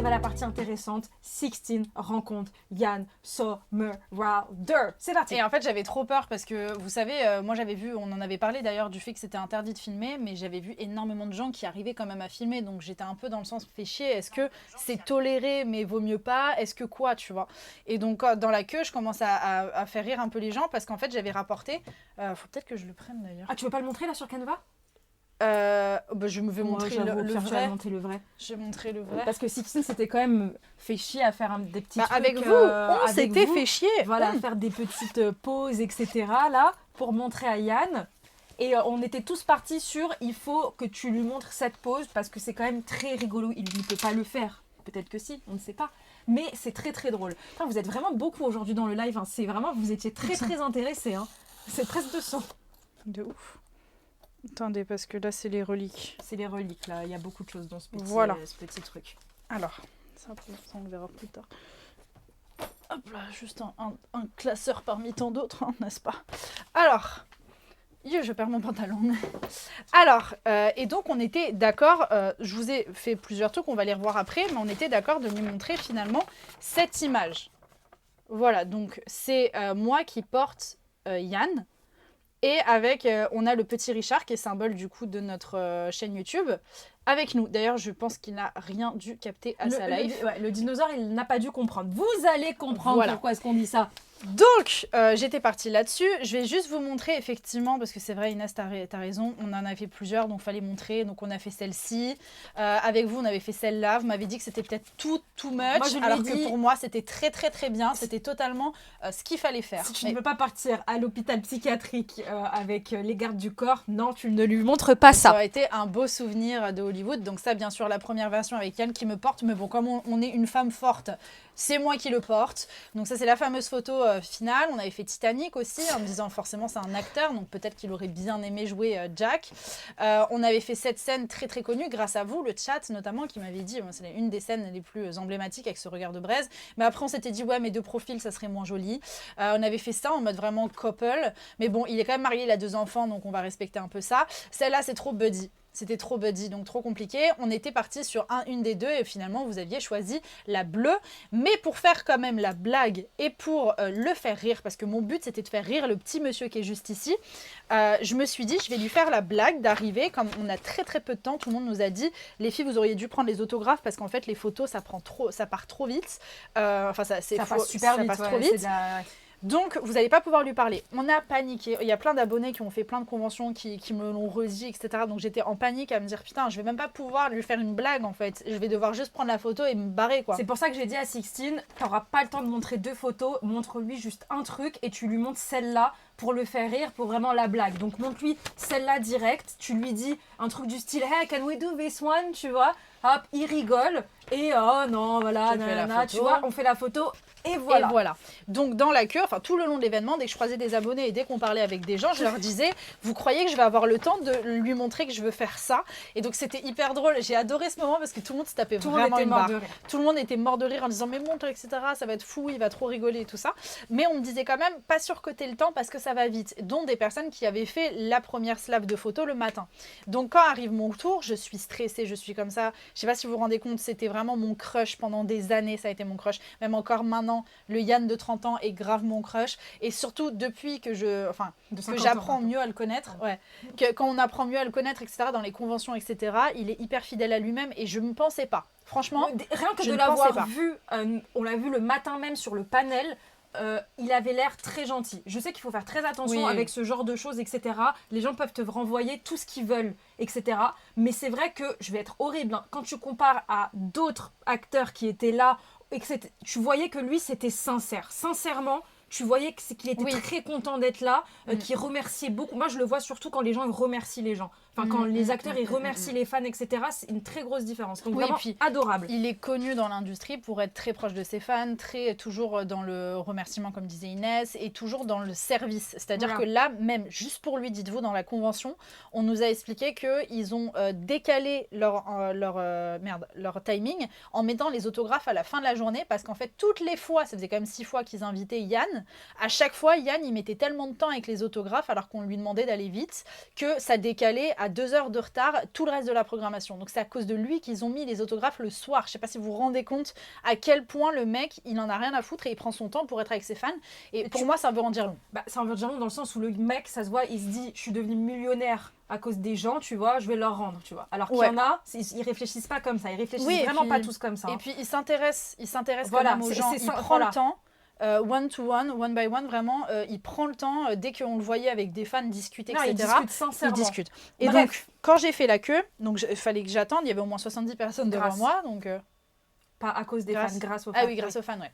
arrive à la partie intéressante. 16 rencontre Yann Sommerhalder. C'est parti. Et en fait, j'avais trop peur parce que, vous savez, moi j'avais vu, on en avait parlé d'ailleurs du fait que c'était interdit de filmer, mais j'avais vu énormément de gens qui arrivaient quand même à filmer, donc j'étais un peu dans le sens, fait chier, est-ce que c'est toléré mais vaut mieux pas, est-ce que quoi, tu vois. Et donc dans la queue, je commence à faire rire un peu les gens parce qu'en fait, j'avais rapporté, faut peut-être que je le prenne d'ailleurs. Ah, tu veux pas le montrer là sur Canva? Je me vais montrer le vrai. Le vrai. Je vais montrer le vrai. Parce que 16 s'était quand même fait chier à faire des petits trucs. Avec vous, on s'était fait chier. Voilà, faire des petites pauses, etc. là, pour montrer à Yann. Et on était tous partis sur il faut que tu lui montres cette pause parce que c'est quand même très rigolo. Il ne peut pas le faire. Peut-être que si, on ne sait pas. Mais c'est très très drôle. Enfin, vous êtes vraiment beaucoup aujourd'hui dans le live. Hein. C'est vraiment, vous étiez très très intéressés. Hein. C'est presque 200. De ouf. Attendez, parce que là, c'est les reliques. C'est les reliques, là. Il y a beaucoup de choses dans ce petit truc. Alors, ça, on le verra plus tard. Hop là, juste un classeur parmi tant d'autres, hein, n'est-ce pas? Alors, je perds mon pantalon. Alors, et donc, on était d'accord, je vous ai fait plusieurs trucs, on va les revoir après, mais on était d'accord de lui montrer finalement cette image. Voilà, donc c'est moi qui porte Yann. Et avec, on a le petit Richard qui est symbole du coup de notre chaîne YouTube avec nous. D'ailleurs, je pense qu'il n'a rien dû capter à sa live. Le dinosaure, il n'a pas dû comprendre. Vous allez comprendre pourquoi est-ce qu'on dit ça. Donc, j'étais partie là-dessus. Je vais juste vous montrer effectivement, parce que c'est vrai Inès, t'as raison, on en a fait plusieurs, donc il fallait montrer. Donc on a fait celle-ci. Avec vous, on avait fait celle-là. Vous m'avez dit que c'était peut-être too much, alors que pour moi, c'était très très très bien. C'était totalement ce qu'il fallait faire. Si tu ne veux pas partir à l'hôpital psychiatrique avec les gardes du corps, non, tu ne lui montres pas ça. Ça aurait été un beau souvenir de Hollywood. Donc ça, bien sûr, la première version avec Yann qui me porte. Mais bon, comme on est une femme forte, c'est moi qui le porte. Donc ça, c'est la fameuse photo finale. On avait fait Titanic aussi, en me disant forcément c'est un acteur, donc peut-être qu'il aurait bien aimé jouer Jack. On avait fait cette scène très très connue grâce à vous, le chat notamment, qui m'avait dit, c'est une des scènes les plus emblématiques avec ce regard de braise. Mais après on s'était dit ouais, mais de profil ça serait moins joli. On avait fait ça en mode vraiment couple. Mais bon, il est quand même marié, il a 2 enfants, donc on va respecter un peu ça. Celle-là c'est trop buddy. C'était trop buddy, donc trop compliqué. On était parti sur une des deux et finalement vous aviez choisi la bleue. Mais pour faire quand même la blague et pour le faire rire, parce que mon but c'était de faire rire le petit monsieur qui est juste ici, je me suis dit je vais lui faire la blague d'arriver, comme on a très très peu de temps, tout le monde nous a dit les filles vous auriez dû prendre les autographes parce qu'en fait les photos ça part trop vite. Enfin ça passe super vite, trop vite. Donc, vous n'allez pas pouvoir lui parler. On a paniqué. Il y a plein d'abonnés qui ont fait plein de conventions, qui me l'ont redit, etc. Donc, j'étais en panique à me dire, putain, je vais même pas pouvoir lui faire une blague, en fait. Je vais devoir juste prendre la photo et me barrer, quoi. C'est pour ça que j'ai dit à 16, t'auras pas le temps de montrer 2 photos, montre-lui juste un truc et tu lui montres celle-là pour le faire rire, pour vraiment la blague. Donc, montre-lui celle-là direct. Tu lui dis un truc du style, hey, can we do this one, tu vois. Hop, il rigole. Et oh non, voilà, nanana, tu vois, on fait la photo. Et voilà. Donc dans la queue, enfin tout le long de l'événement, dès que je croisais des abonnés et dès qu'on parlait avec des gens, je leur disais, vous croyez que je vais avoir le temps de lui montrer que je veux faire ça? Et donc c'était hyper drôle. J'ai adoré ce moment parce que tout le monde se tapait vraiment une barre. Tout le monde était mort de rire en disant mais montre, etc. Ça va être fou, il va trop rigoler et tout ça. Mais on me disait quand même pas surcoter le temps parce que ça va vite. Dont des personnes qui avaient fait la première slab de photos le matin. Donc quand arrive mon tour, je suis stressée, je suis comme ça. Je sais pas si vous vous rendez compte, c'était vraiment mon crush pendant des années. Ça a été mon crush. Même encore maintenant. Le Yann de 30 ans est grave mon crush. Et surtout, depuis que j'apprends mieux à le connaître, quand on apprend mieux à le connaître, etc., dans les conventions, etc., il est hyper fidèle à lui-même et je ne me pensais pas. Franchement, rien que de l'avoir vu, on l'a vu le matin même sur le panel, il avait l'air très gentil. Je sais qu'il faut faire très attention avec ce genre de choses, etc. Les gens peuvent te renvoyer tout ce qu'ils veulent, etc. Mais c'est vrai que, je vais être horrible, hein, quand tu compares à d'autres acteurs qui étaient là, et que tu voyais que lui c'était sincère. Sincèrement, tu voyais qu'il était très content d'être là, qu'il remerciait beaucoup. Moi je le vois surtout quand les gens ils remercient les gens. Enfin, quand les acteurs ils remercient les fans, etc. C'est une très grosse différence. Donc vraiment puis, adorable. Il est connu dans l'industrie pour être très proche de ses fans, toujours dans le remerciement comme disait Inès, et toujours dans le service. C'est-à-dire que là, même juste pour lui, dites-vous, dans la convention, on nous a expliqué qu'ils ont décalé leur timing en mettant les autographes à la fin de la journée parce qu'en fait toutes les fois, ça faisait quand même 6 fois qu'ils invitaient Yann, Yann, à chaque fois, Yann, il mettait tellement de temps avec les autographes alors qu'on lui demandait d'aller vite que ça décalait à 2 heures de retard tout le reste de la programmation. Donc c'est à cause de lui qu'ils ont mis les autographes le soir. Je sais pas si vous vous rendez compte à quel point le mec, il en a rien à foutre et il prend son temps pour être avec ses fans. Et pour moi, ça veut en dire long. Bah, ça en veut dire long dans le sens où le mec, ça se voit, il se dit, je suis devenu millionnaire à cause des gens, tu vois, je vais leur rendre, tu vois. Alors qu'il y en a, ils réfléchissent pas comme ça, ils réfléchissent vraiment pas tous comme ça. Et puis il s'intéresse quand même aux gens, il prend le temps. One to one, one by one, vraiment, il prend le temps, dès qu'on le voyait avec des fans discuter, etc. Il discute sincèrement. Il discute. Et donc, quand j'ai fait la queue, donc il fallait que j'attende, il y avait au moins 70 personnes devant moi. Donc, pas à cause des fans, grâce aux fans. Ah oui, grâce aux fans, ouais.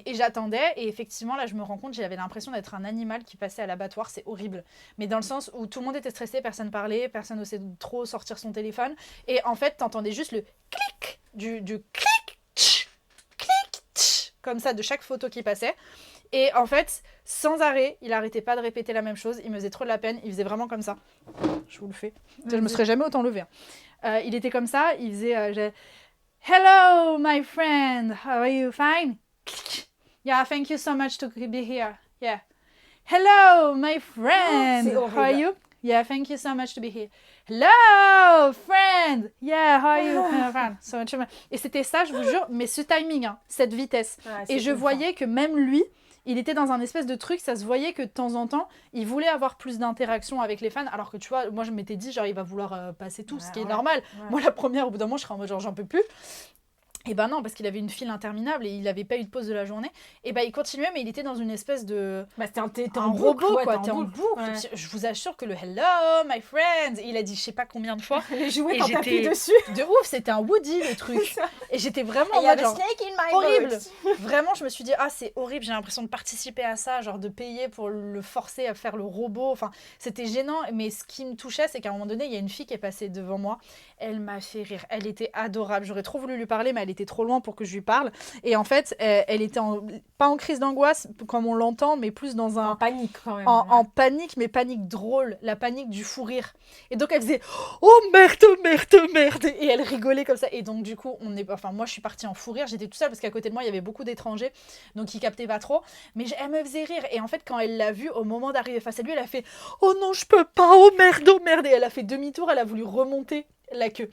Et j'attendais, et effectivement, là, je me rends compte, j'avais l'impression d'être un animal qui passait à l'abattoir, c'est horrible. Mais dans le sens où tout le monde était stressé, personne parlait, personne n'osait trop sortir son téléphone. Et en fait, t'entendais juste le clic du clic, tch, clic, tch, comme ça, de chaque photo qui passait. Et en fait, sans arrêt, il arrêtait pas de répéter la même chose. Il me faisait trop de la peine. Il faisait vraiment comme ça. Je vous le fais. Je me serais jamais autant levée. Il était comme ça. Il faisait Hello, my friend. How are you? Fine? Yeah, thank you so much to be here. Yeah. Hello, my friend. How are you? Yeah, thank you so much to be here. Hello, friend. Yeah, how are you? So much. Et c'était ça, je vous jure, mais ce timing, hein, cette vitesse. Et je voyais que même lui, il était dans un espèce de truc, ça se voyait que de temps en temps, il voulait avoir plus d'interaction avec les fans, alors que tu vois, moi je m'étais dit, genre il va vouloir passer tout, ce qui est normal. Moi la première, au bout d'un moment, je serais en mode genre j'en peux plus. Et ben non, parce qu'il avait une file interminable et il n'avait pas eu de pause de la journée. Et ben il continuait, mais il était dans une espèce de... Bah t'es un robot, quoi. T'es en boucle. Ouais. Je vous assure que le hello, my friend, il a dit je sais pas combien de fois. Les jouets quand t'appuies dessus. De ouf, c'était un Woody le truc. Et j'étais vraiment en mode genre... horrible. Vraiment, je me suis dit, ah c'est horrible, j'ai l'impression de participer à ça, genre de payer pour le forcer à faire le robot. Enfin, c'était gênant. Mais ce qui me touchait, c'est qu'à un moment donné, il y a une fille qui est passée devant moi. Elle m'a fait rire. Elle était adorable. J'aurais trop voulu lui parler, mais elle était trop loin pour que je lui parle. Et en fait, elle était pas en crise d'angoisse, comme on l'entend, mais plus dans un... En panique, quand même. En panique, mais panique drôle. La panique du fou rire. Et donc, elle faisait « Oh merde, merde, merde !» Et elle rigolait comme ça. Et donc, du coup, moi, je suis partie en fou rire. J'étais toute seule parce qu'à côté de moi, il y avait beaucoup d'étrangers. Donc, ils captaient pas trop. Mais elle me faisait rire. Et en fait, quand elle l'a vue, au moment d'arriver face à lui, elle a fait « Oh non, je peux pas, oh merde, oh merde !» Et elle a fait demi-tour. Elle a voulu remonter la queue.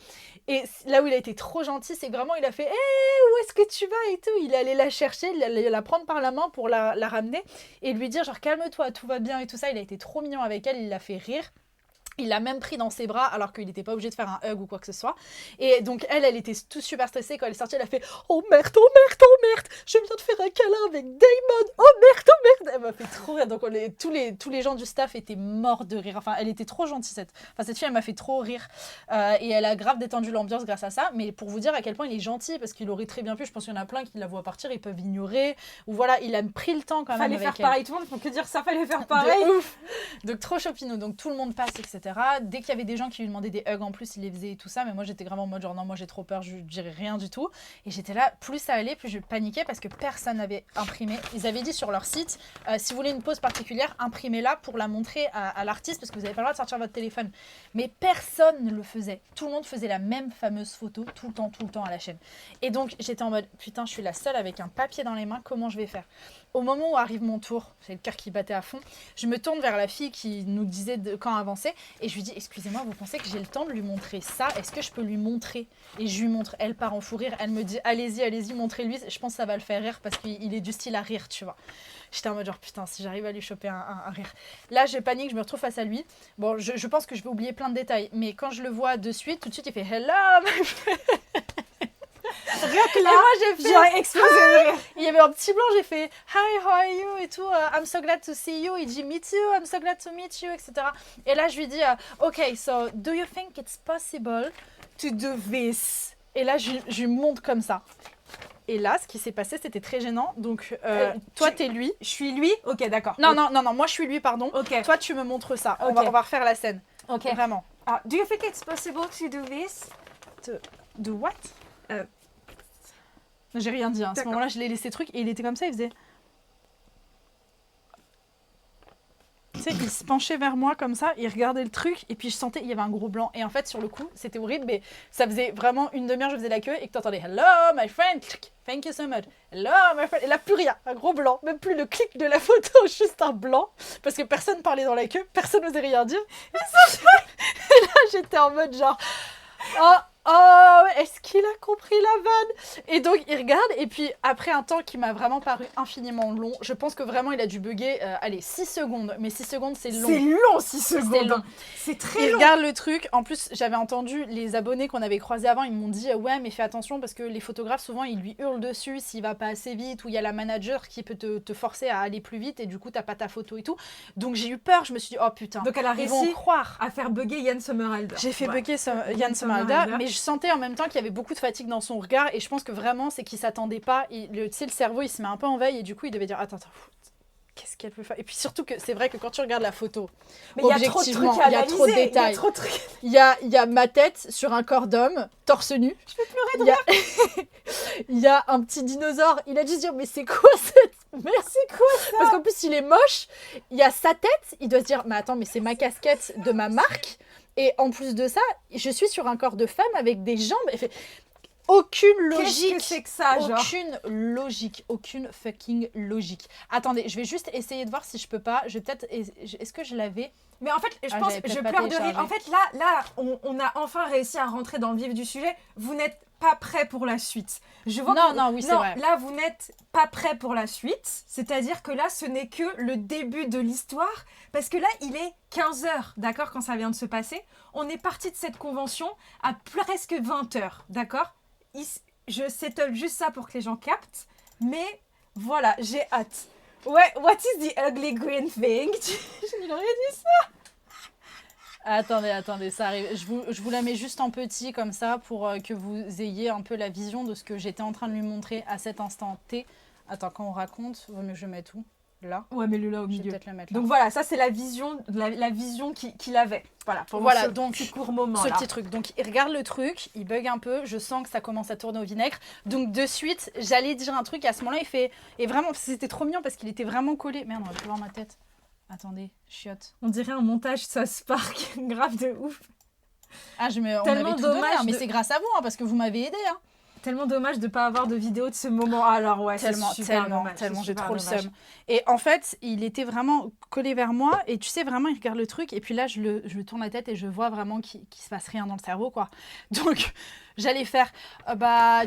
Et là où il a été trop gentil, c'est que vraiment il a fait où est-ce que tu vas et tout. Il est allé la chercher, il allait la prendre par la main pour la ramener et lui dire genre calme-toi, tout va bien et tout ça. Il a été trop mignon avec elle, il l'a fait rire. Il l'a même pris dans ses bras alors qu'il n'était pas obligé de faire un hug ou quoi que ce soit. Et donc elle était tout super stressée. Quand elle est sortie, elle a fait « Oh merde, oh merde, oh merde, je viens de faire un câlin avec Damon, oh merde, oh merde !» Elle m'a fait trop rire. Donc tous les gens du staff étaient morts de rire. Enfin, elle était trop gentille cette fille, elle m'a fait trop rire. Et elle a grave détendu l'ambiance grâce à ça. Mais pour vous dire à quel point il est gentil, parce qu'il aurait très bien pu, je pense qu'il y en a plein qui la voient partir, ils peuvent ignorer. Ou voilà, il a pris le temps quand même. Fallait faire pareil, tout le monde ne peut que dire ça, fallait faire pareil. De ouf. Donc trop chopinou, donc tout le monde passe, etc. Dès qu'il y avait des gens qui lui demandaient des hugs en plus, il les faisait et tout ça, mais moi j'étais vraiment en mode genre non, moi j'ai trop peur, je dirais rien du tout. Et j'étais là, plus ça allait, plus je paniquais parce que personne n'avait imprimé. Ils avaient dit sur leur site, si vous voulez une pose particulière, imprimez-la pour la montrer à l'artiste parce que vous n'avez pas le droit de sortir votre téléphone. Mais personne ne le faisait. Tout le monde faisait la même fameuse photo tout le temps à la chaîne. Et donc j'étais en mode putain, je suis la seule avec un papier dans les mains, comment je vais faire? Au moment où arrive mon tour, j'ai le cœur qui battait à fond, je me tourne vers la fille qui nous disait quand avancer et je lui dis excusez-moi, vous pensez que j'ai le temps de lui montrer ça? Est-ce que je peux lui montrer? Et je lui montre, elle part en fou rire, elle me dit allez-y, montrez-lui, je pense que ça va le faire rire parce qu'il est du style à rire, tu vois. J'étais en mode genre putain, si j'arrive à lui choper un rire. Là je panique, je me retrouve face à lui. Bon, je pense que je vais oublier plein de détails, mais quand je le vois de suite, tout de suite il fait hello my friend. Rien que là, j'aurais explosé de rire. Il y avait un petit blanc, j'ai fait hi, how are you et tout, I'm so glad to see you. Il dit me too, I'm so glad to meet you, etc. Et là je lui dis ok, so do you think it's possible to do this? Et là je lui montre comme ça. Et là, ce qui s'est passé, c'était très gênant. Donc, toi, t'es lui. Je suis lui. Ok, d'accord. Non, moi, je suis lui, pardon. Ok. Toi, tu me montres ça. Okay. On va refaire la scène. Ok. Vraiment. Do you think it's possible to do this? Do what? J'ai rien dit. Hein. À ce moment-là, je l'ai laissé truc et il était comme ça, il faisait... Tu sais, il se penchait vers moi comme ça, il regardait le truc, et puis je sentais, il y avait un gros blanc. Et en fait, sur le coup, c'était horrible, mais ça faisait vraiment une demi-heure, je faisais la queue, et que t'entendais « Hello, my friend, thank you so much. Hello, my friend. » Et là, plus rien, un gros blanc, même plus le clic de la photo, juste un blanc, parce que personne parlait dans la queue, personne n'osait rien dire. Et là, j'étais en mode genre « Oh, est-ce qu'il a compris la vanne ?» Et donc, il regarde, et puis après un temps qui m'a vraiment paru infiniment long, je pense que vraiment, il a dû bugger, 6 secondes. Mais 6 secondes, c'est long. C'est long, 6 secondes. C'est long. C'est très long. Il regarde le truc. En plus, j'avais entendu les abonnés qu'on avait croisés avant, ils m'ont dit « Ouais, mais fais attention, parce que les photographes, souvent, ils lui hurlent dessus s'il va pas assez vite, ou il y a la manager qui peut te forcer à aller plus vite, et du coup, t'as pas ta photo et tout. » Donc, j'ai eu peur. Je me suis dit « Oh putain, donc elle a ils vont réussi croire. » à faire bugger Yann Sommerhalder. J'ai fait bugger Yann Sommerhalder, mais je sentais en même temps qu'il y avait beaucoup de fatigue dans son regard, et je pense que vraiment c'est qu'il s'attendait pas. Tu sais, le cerveau il se met un peu en veille, et du coup il devait dire attends, qu'est-ce qu'elle peut faire. Et puis surtout que c'est vrai que quand tu regardes la photo, mais il y a trop de trucs à il y a trop de détails. Il y a ma tête sur un corps d'homme, torse nu. Je peux pleurer de rire. Il y a un petit dinosaure. Il a dû se dire mais c'est quoi cette merde, c'est quoi ça? Parce qu'en plus il est moche. Il y a sa tête. Il doit se dire mais attends, mais c'est ma casquette de ma marque. Et en plus de ça, je suis sur un corps de femme avec des jambes. Aucune logique. Qu'est-ce que c'est que ça, genre? Aucune logique. Aucune fucking logique. Attendez, je vais juste essayer de voir si je peux pas. Je vais peut-être... Est-ce que je l'avais? Mais en fait, je pense que je pleure de rire. En fait, là on a enfin réussi à rentrer dans le vif du sujet. Vous n'êtes pas prêt pour la suite. Je vois oui, c'est vrai. Là, vous n'êtes pas prêt pour la suite. C'est-à-dire que là, ce n'est que le début de l'histoire. Parce que là, il est 15h, d'accord, quand ça vient de se passer. On est parti de cette convention à presque 20h, d'accord? Je settle juste ça pour que les gens captent. Mais voilà, j'ai hâte. Ouais, what is the ugly green thing? Il aurait dit ça. Attendez, ça arrive. Je vous la mets juste en petit comme ça pour que vous ayez un peu la vision de ce que j'étais en train de lui montrer à cet instant T. Attends, quand on raconte, vaut mieux que je mette où? Là. Ouais, mais là au milieu. Je vais peut-être le mettre là. Donc voilà, ça c'est la vision qu'il avait. Voilà, donc petit court moment. Ce petit truc. Donc il regarde le truc, il bug un peu, je sens que ça commence à tourner au vinaigre. Donc de suite, j'allais dire un truc, à ce moment-là, il fait. Et vraiment, c'était trop mignon parce qu'il était vraiment collé. Merde, on va plus voir ma tête. Attendez, chiotte. On dirait un montage ça Spark, grave de ouf. Ah, on avait tout donné, hein, mais c'est grâce à vous, hein, parce que vous m'avez aidé. Hein. Tellement dommage de ne pas avoir de vidéo de ce moment. Alors ouais, tellement, j'ai trop le seum. Et en fait, il était vraiment collé vers moi, et tu sais, vraiment, il regarde le truc, et puis là, je le tourne la tête, et je vois vraiment qu'il se passe rien dans le cerveau, quoi. Donc, j'allais faire, tu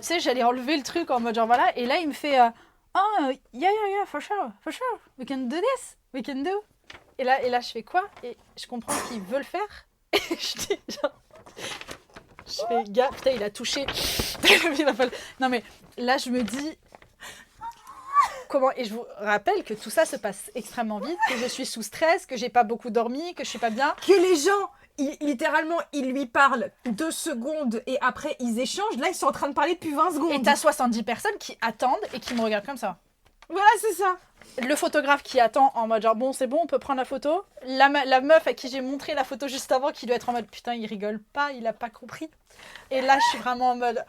sais, j'allais enlever le truc en mode genre, voilà, et là, il me fait, yeah, for sure, we can do this, we can do. Et là, je fais quoi? Et je comprends qu'il veut le faire, et je dis, genre... Je fais, gars, putain, il a touché. Non, mais là, je me dis... Comment? Et je vous rappelle que tout ça se passe extrêmement vite, que je suis sous stress, que j'ai pas beaucoup dormi, que je suis pas bien. Que les gens, littéralement, ils lui parlent 2 secondes et après, ils échangent. Là, ils sont en train de parler depuis 20 secondes. Et t'as 70 personnes qui attendent et qui me regardent comme ça. Voilà, c'est ça. Le photographe qui attend en mode genre bon c'est bon on peut prendre la photo. La meuf à qui j'ai montré la photo juste avant qui doit être en mode putain il rigole pas, il a pas compris. Et là je suis vraiment en mode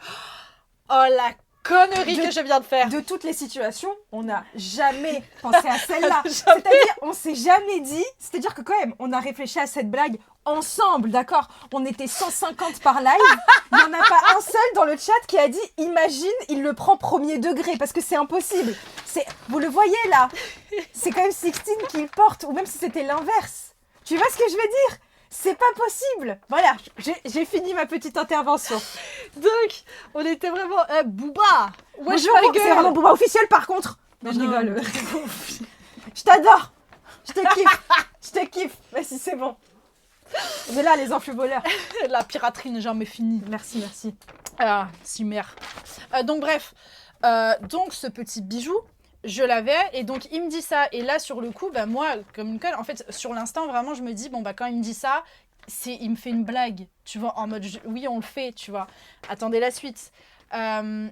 oh la connerie que je viens de faire. De toutes les situations, on n'a jamais pensé à celle-là. C'est-à-dire, on s'est jamais dit... C'est-à-dire que quand même, on a réfléchi à cette blague ensemble, d'accord? On était 150 par live. Il n'y en a pas un seul dans le chat qui a dit « Imagine, il le prend premier degré. » Parce que c'est impossible. Vous le voyez là? C'est quand même Sixtine qui le porte. Ou même si c'était l'inverse. Tu vois ce que je veux dire? C'est pas possible. Voilà, j'ai fini ma petite intervention. Donc, on était vraiment... Booba. Bonjour, c'est vraiment Booba officiel par contre. Mais je rigole. Je t'adore. Je te kiffe. Vas-y, c'est bon. Mais là, les influx voleurs. La piraterie n'est jamais finie. Merci. Ah, si mère. Donc bref, donc ce petit bijou... Je l'avais, et donc il me dit ça, et là sur le coup, moi, comme une conne, en fait, sur l'instant, vraiment, je me dis, quand il me dit ça, il me fait une blague, tu vois, en mode, oui, on le fait, tu vois. Attendez la suite. Je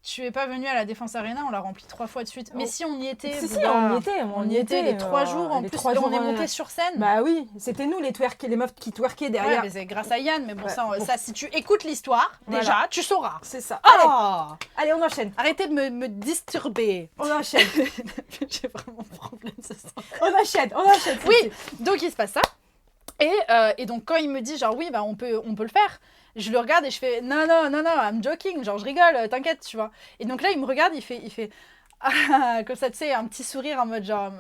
Tu es pas venu à la Défense Arena, on l'a rempli 3 fois de suite. Mais si, on y était. Si, on y était. Les 3 jours en plus. On est monté sur scène. Bah oui, c'était nous les meufs qui twerkaient derrière. Ouais, mais c'est grâce à Yann. Mais bon, ça, si tu écoutes l'histoire, déjà, tu sauras. C'est ça. Oh Allez, on enchaîne. Arrêtez de me disturber. On enchaîne. J'ai vraiment un problème ce soir. On enchaîne. Oui, donc il se passe ça. Et donc quand il me dit genre oui, bah on peut le faire. Je le regarde et je fais non, I'm joking, genre je rigole, t'inquiète, tu vois. Et donc là, il me regarde, il fait ah, comme ça, tu sais, un petit sourire en mode genre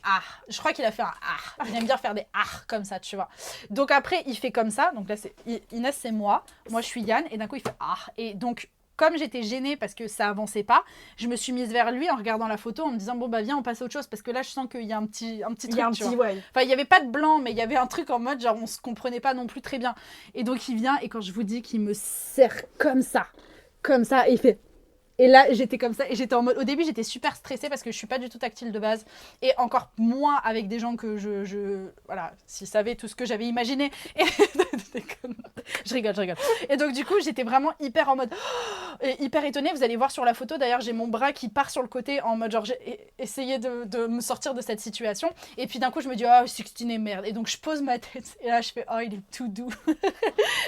ah. Je crois qu'il a fait un ah. Il aime bien faire des ah comme ça, tu vois. Donc après, il fait comme ça. Donc là, c'est Inès, c'est moi. Moi, je suis Yann. Et d'un coup, il fait ah. Et donc, comme j'étais gênée parce que ça avançait pas, je me suis mise vers lui en regardant la photo en me disant bon bah viens on passe à autre chose parce que là je sens qu'il y a un petit truc, il y a un tu petit vois. ouais. Enfin il y avait pas de blanc mais il y avait un truc en mode genre on se comprenait pas non plus très bien. Et donc il vient et quand je vous dis qu'il me serre comme ça et il fait. Et là, j'étais comme ça et j'étais en mode. Au début, j'étais super stressée parce que je suis pas du tout tactile de base et encore moins avec des gens que voilà, s'ils savaient tout ce que j'avais imaginé. Et je rigole. Et donc, du coup, j'étais vraiment hyper en mode. Et hyper étonnée. Vous allez voir sur la photo, d'ailleurs, j'ai mon bras qui part sur le côté en mode genre, j'ai essayé de me sortir de cette situation. Et puis d'un coup, je me dis, oh, Sixtine est merde. Et donc, je pose ma tête et là, je fais, oh, il est tout doux.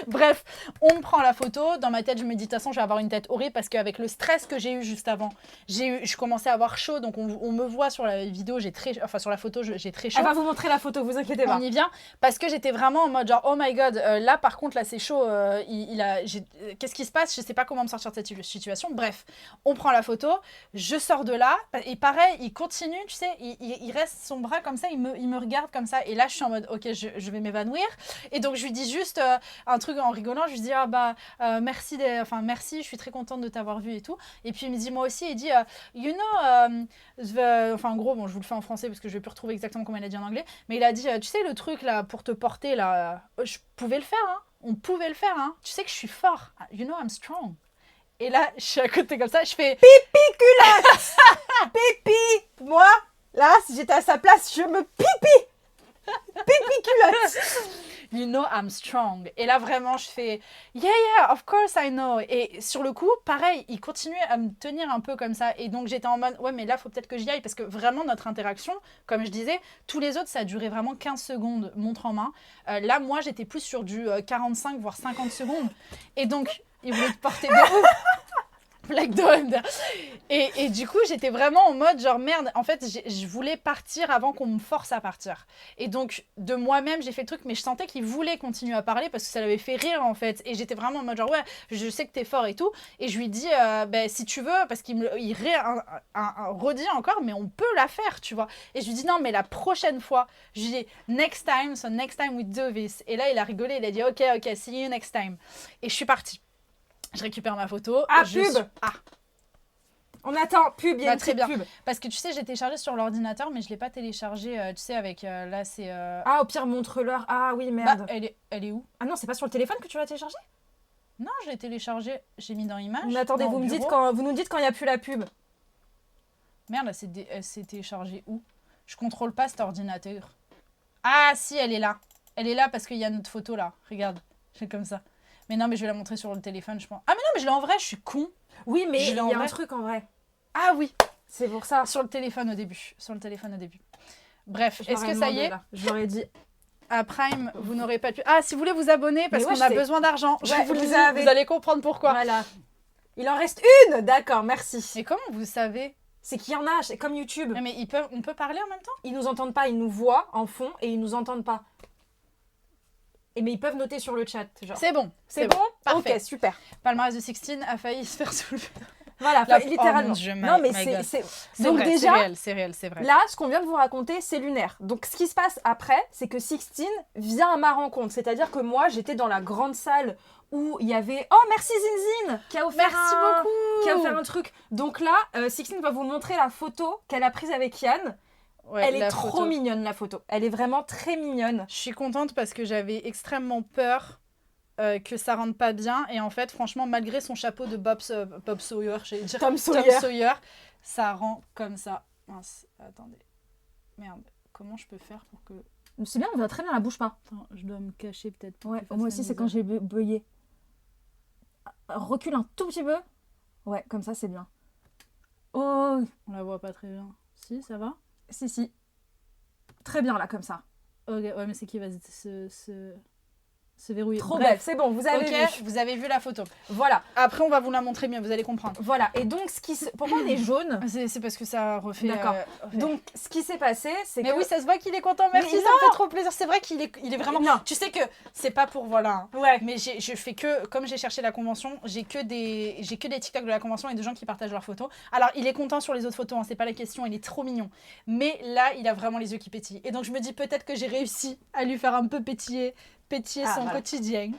Bref, on me prend la photo. Dans ma tête, je me dis, de toute façon, je vais avoir une tête horrible parce qu'avec le stress que j'ai eu juste avant, je commençais à avoir chaud, donc on me voit sur la vidéo, sur la photo, j'ai très chaud. Elle va vous montrer la photo, vous inquiétez pas. On y vient, parce que j'étais vraiment en mode genre, oh my god, là par contre, là c'est chaud, qu'est-ce qui se passe? Je sais pas comment me sortir de cette situation. Bref, on prend la photo, je sors de là, et pareil, il continue, tu sais, il reste son bras comme ça, il me regarde comme ça, et là je suis en mode, ok, je vais m'évanouir, et donc je lui dis juste un truc en rigolant, je lui dis, ah bah, merci, je suis très contente de t'avoir vu et tout. Et puis il me dit moi aussi, il dit you know, enfin en gros, bon je vous le fais en français parce que je vais plus retrouver exactement comment il a dit en anglais, mais il a dit tu sais le truc là pour te porter là, je pouvais le faire, hein, on pouvait le faire, hein, tu sais que je suis fort, you know I'm strong. Et là je suis à côté comme ça, je fais pipi culotte. Pipi. Moi là si j'étais à sa place je me pipi culotte. You know I'm strong. Et là, vraiment, je fais yeah, of course I know. Et sur le coup, pareil, il continuait à me tenir un peu comme ça. Et donc, j'étais en mode, ouais, mais là, il faut peut-être que j'y aille. Parce que vraiment, notre interaction, comme je disais, tous les autres, ça a duré vraiment 15 secondes, montre en main. Là, moi, j'étais plus sur du 45, voire 50 secondes. Et donc, il voulait te porter de ouf. Blague de Wonder. Et du coup, j'étais vraiment en mode genre merde. En fait, je voulais partir avant qu'on me force à partir. Et donc, de moi-même, j'ai fait le truc, mais je sentais qu'il voulait continuer à parler parce que ça l'avait fait rire en fait. Et j'étais vraiment en mode genre ouais, je sais que t'es fort et tout. Et je lui dis, si tu veux, parce qu'il redit encore, mais on peut la faire, tu vois. Et je lui dis non, mais la prochaine fois, je lui dis next time we do this. Et là, il a rigolé, il a dit ok, see you next time. Et je suis partie. Je récupère ma photo. Pub. On attend, pub, il y a une très bien. Pub. Parce que tu sais, j'ai téléchargé sur l'ordinateur, mais je ne l'ai pas téléchargé, tu sais, avec... là, c'est... Ah, au pire, montre-leur. Ah oui, merde. Bah, elle est où? Ah non, c'est pas sur le téléphone que tu l'as téléchargé? Non, je l'ai téléchargé, j'ai mis dans Images. Mais attendez, vous nous dites quand il n'y a plus la pub. Merde, elle s'est téléchargée où? Je contrôle pas cet ordinateur. Ah, si, elle est là. Elle est là parce qu'il y a notre photo, là. Regarde, c'est comme ça. Mais non, mais je vais la montrer sur le téléphone, je pense. Ah, mais non, mais je l'ai en vrai, je suis con. Oui, mais il y a un truc en vrai. Ah oui. C'est pour ça. Sur le téléphone au début. Bref, est-ce que ça y est? Je leur ai dit. À Prime, vous n'aurez pas pu... Ah, si vous voulez vous abonner, parce qu'on a besoin d'argent. Ouais, vous allez comprendre pourquoi. Voilà. Il en reste une. D'accord, merci. Et comment vous savez? C'est qu'il y en a, c'est comme YouTube. Mais on peut parler en même temps? Ils nous entendent pas, ils nous voient en fond et ils nous entendent pas. Mais ils peuvent noter sur le chat. C'est bon. C'est bon. Parfait. Ok, super. Palmarès de Sixtine a failli se faire soulever. Voilà, littéralement. Non, mais c'est donc vrai, déjà, c'est réel, c'est vrai. Là, ce qu'on vient de vous raconter, c'est lunaire. Donc, ce qui se passe après, c'est que Sixtine vient à ma rencontre. C'est-à-dire que moi, j'étais dans la grande salle où il y avait... Oh, merci Zinzine qui a offert qui a offert un truc. Donc là, Sixtine va vous montrer la photo qu'elle a prise avec Yann. Ouais, elle est trop mignonne, la photo. Elle est vraiment très mignonne. Je suis contente parce que j'avais extrêmement peur que ça rentre pas bien. Et en fait, franchement, malgré son chapeau de Bob Sawyer, Tom Sawyer, ça rend comme ça. Mince, attendez. Merde, comment je peux faire pour que... C'est bien, on va très bien, la bouge pas. Attends, je dois me cacher peut-être. Ouais, moi aussi, c'est quand j'ai bugué. Recule un tout petit peu. Ouais, comme ça, c'est bien. Oh, On la voit pas très bien. Si, ça va? si. Très bien, là, comme ça. Ok, ouais, mais c'est qui va se verrouiller. Trop Bref. belle, c'est bon, vous avez vu. Vous avez vu la photo. Voilà. Après, on va vous la montrer mieux, vous allez comprendre. Voilà, et donc, pourquoi on est jaune? C'est parce que ça refait... D'accord. Donc, ce qui s'est passé, c'est mais que... oui, ça se voit qu'il est content, merci, Mais ça me fait trop plaisir. C'est vrai qu'il est vraiment... Non. Tu sais que c'est pas pour... Voilà. Ouais. Mais je fais que... Comme j'ai cherché la convention, j'ai que des TikTok de la convention et de gens qui partagent leurs photos. Alors, il est content sur les autres photos, hein, c'est pas la question, il est trop mignon. Mais là, il a vraiment les yeux qui pétillent. Et donc, je me dis peut-être que j'ai réussi à lui faire un peu pétiller son quotidien.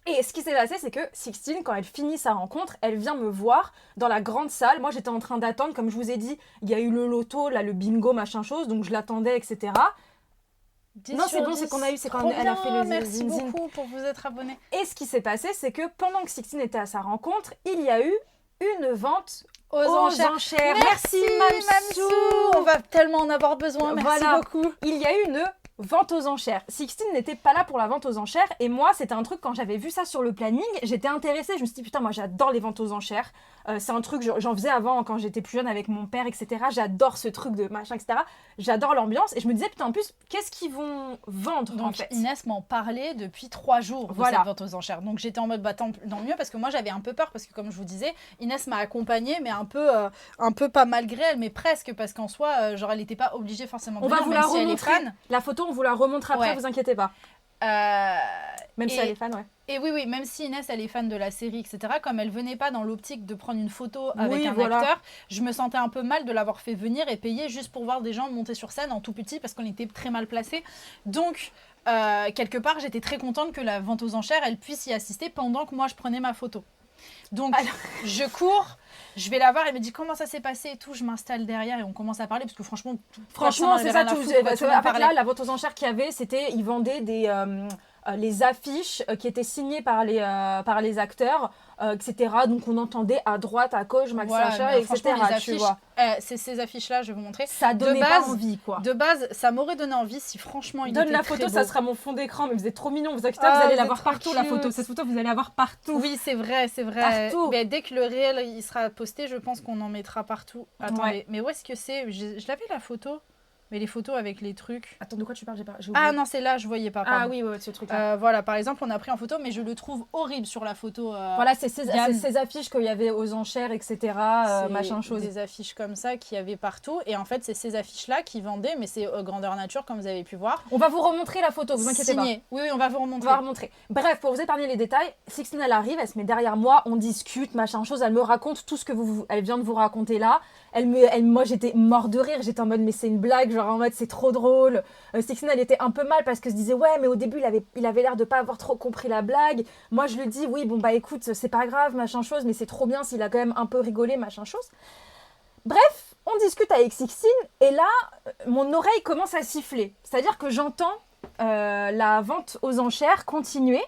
Et ce qui s'est passé, c'est que Sixtine, quand elle finit sa rencontre, elle vient me voir dans la grande salle. Moi, j'étais en train d'attendre, comme je vous ai dit, il y a eu le loto, là, le bingo, machin chose, donc je l'attendais, etc. Non, c'est bon, c'est qu'on a eu, c'est quand elle a fait le merci zine. beaucoup pour vous être abonné. Et ce qui s'est passé, c'est que pendant que Sixtine était à sa rencontre, il y a eu une vente aux enchères. Merci Mamsou. On va tellement en avoir besoin, merci beaucoup. Il y a eu une vente aux enchères. Sixtine n'était pas là pour la vente aux enchères et moi c'était un truc, quand j'avais vu ça sur le planning, j'étais intéressée, je me suis dit putain, moi j'adore les ventes aux enchères, c'est un truc, j'en faisais avant quand j'étais plus jeune avec mon père, etc. J'adore ce truc de machin, etc. J'adore l'ambiance et je me disais putain, en plus qu'est-ce qu'ils vont vendre. Donc en fait. Inès m'en parlait depuis 3 jours de cette vente aux enchères, donc j'étais en mode bah tant mieux, parce que moi j'avais un peu peur, parce que comme je vous disais, Inès m'a accompagnée, mais un peu pas malgré elle, mais presque, parce qu'en soi genre elle n'était pas obligée forcément de venir, va vous la remontrer, la photo on vous la remontre après, vous inquiétez pas. Même si elle est fan, ouais. Et oui, même si Inès, elle est fan de la série, etc., comme elle venait pas dans l'optique de prendre une photo avec un acteur, je me sentais un peu mal de l'avoir fait venir et payer juste pour voir des gens monter sur scène en tout petit, parce qu'on était très mal placés. Donc, quelque part, j'étais très contente que la vente aux enchères, elle puisse y assister pendant que moi, je prenais ma photo. Donc, je cours, je vais la voir, elle me dit comment ça s'est passé et tout, je m'installe derrière et on commence à parler, parce que franchement c'est ça tout. En fait, là, la vente aux enchères qu'il y avait, c'était, ils vendaient les affiches qui étaient signées par les acteurs, etc. Donc on entendait à droite, à gauche, Max Sacha, etc. Les affiches, c'est ces affiches-là, je vais vous montrer. Ça donnait pas envie, quoi. De base, ça m'aurait donné envie si franchement il Donne était la photo, très beau. Ça sera mon fond d'écran, mais vous êtes trop mignon, vous inquiétez pas, vous allez la voir partout, la photo. Cette photo, vous allez la voir partout. Oui, c'est vrai. Partout. Mais dès que le réel il sera posté, je pense qu'on en mettra partout. Attendez, mais où est-ce que c'est? Je l'avais la photo. Mais les photos avec les trucs... Attends, de quoi tu parles? Ah non, c'est là, je voyais pas. Pardon. Ah oui, ce truc-là. Voilà, par exemple, on a pris en photo, mais je le trouve horrible sur la photo. Voilà, c'est ces affiches qu'il y avait aux enchères, etc. Machin chose. Des affiches comme ça qu'il y avait partout. Et en fait, c'est ces affiches-là qui vendaient, mais c'est grandeur nature, comme vous avez pu voir. On va vous remontrer la photo, vous inquiétez pas. Oui, on va vous remontrer. Bref, pour vous épargner les détails, Sixtine, elle arrive, elle se met derrière moi, on discute, machin chose, elle me raconte tout ce que elle vient de vous raconter là. Moi, j'étais mort de rire, j'étais en mode, mais c'est une blague, genre en mode, c'est trop drôle. Sixtine, elle était un peu mal parce qu'elle se disait, ouais, mais au début, il avait l'air de pas avoir trop compris la blague. Moi, je lui dis, oui, bon, bah écoute, c'est pas grave, machin chose, mais c'est trop bien s'il a quand même un peu rigolé, machin chose. Bref, on discute avec Sixtine, et là, mon oreille commence à siffler. C'est-à-dire que j'entends la vente aux enchères continuer.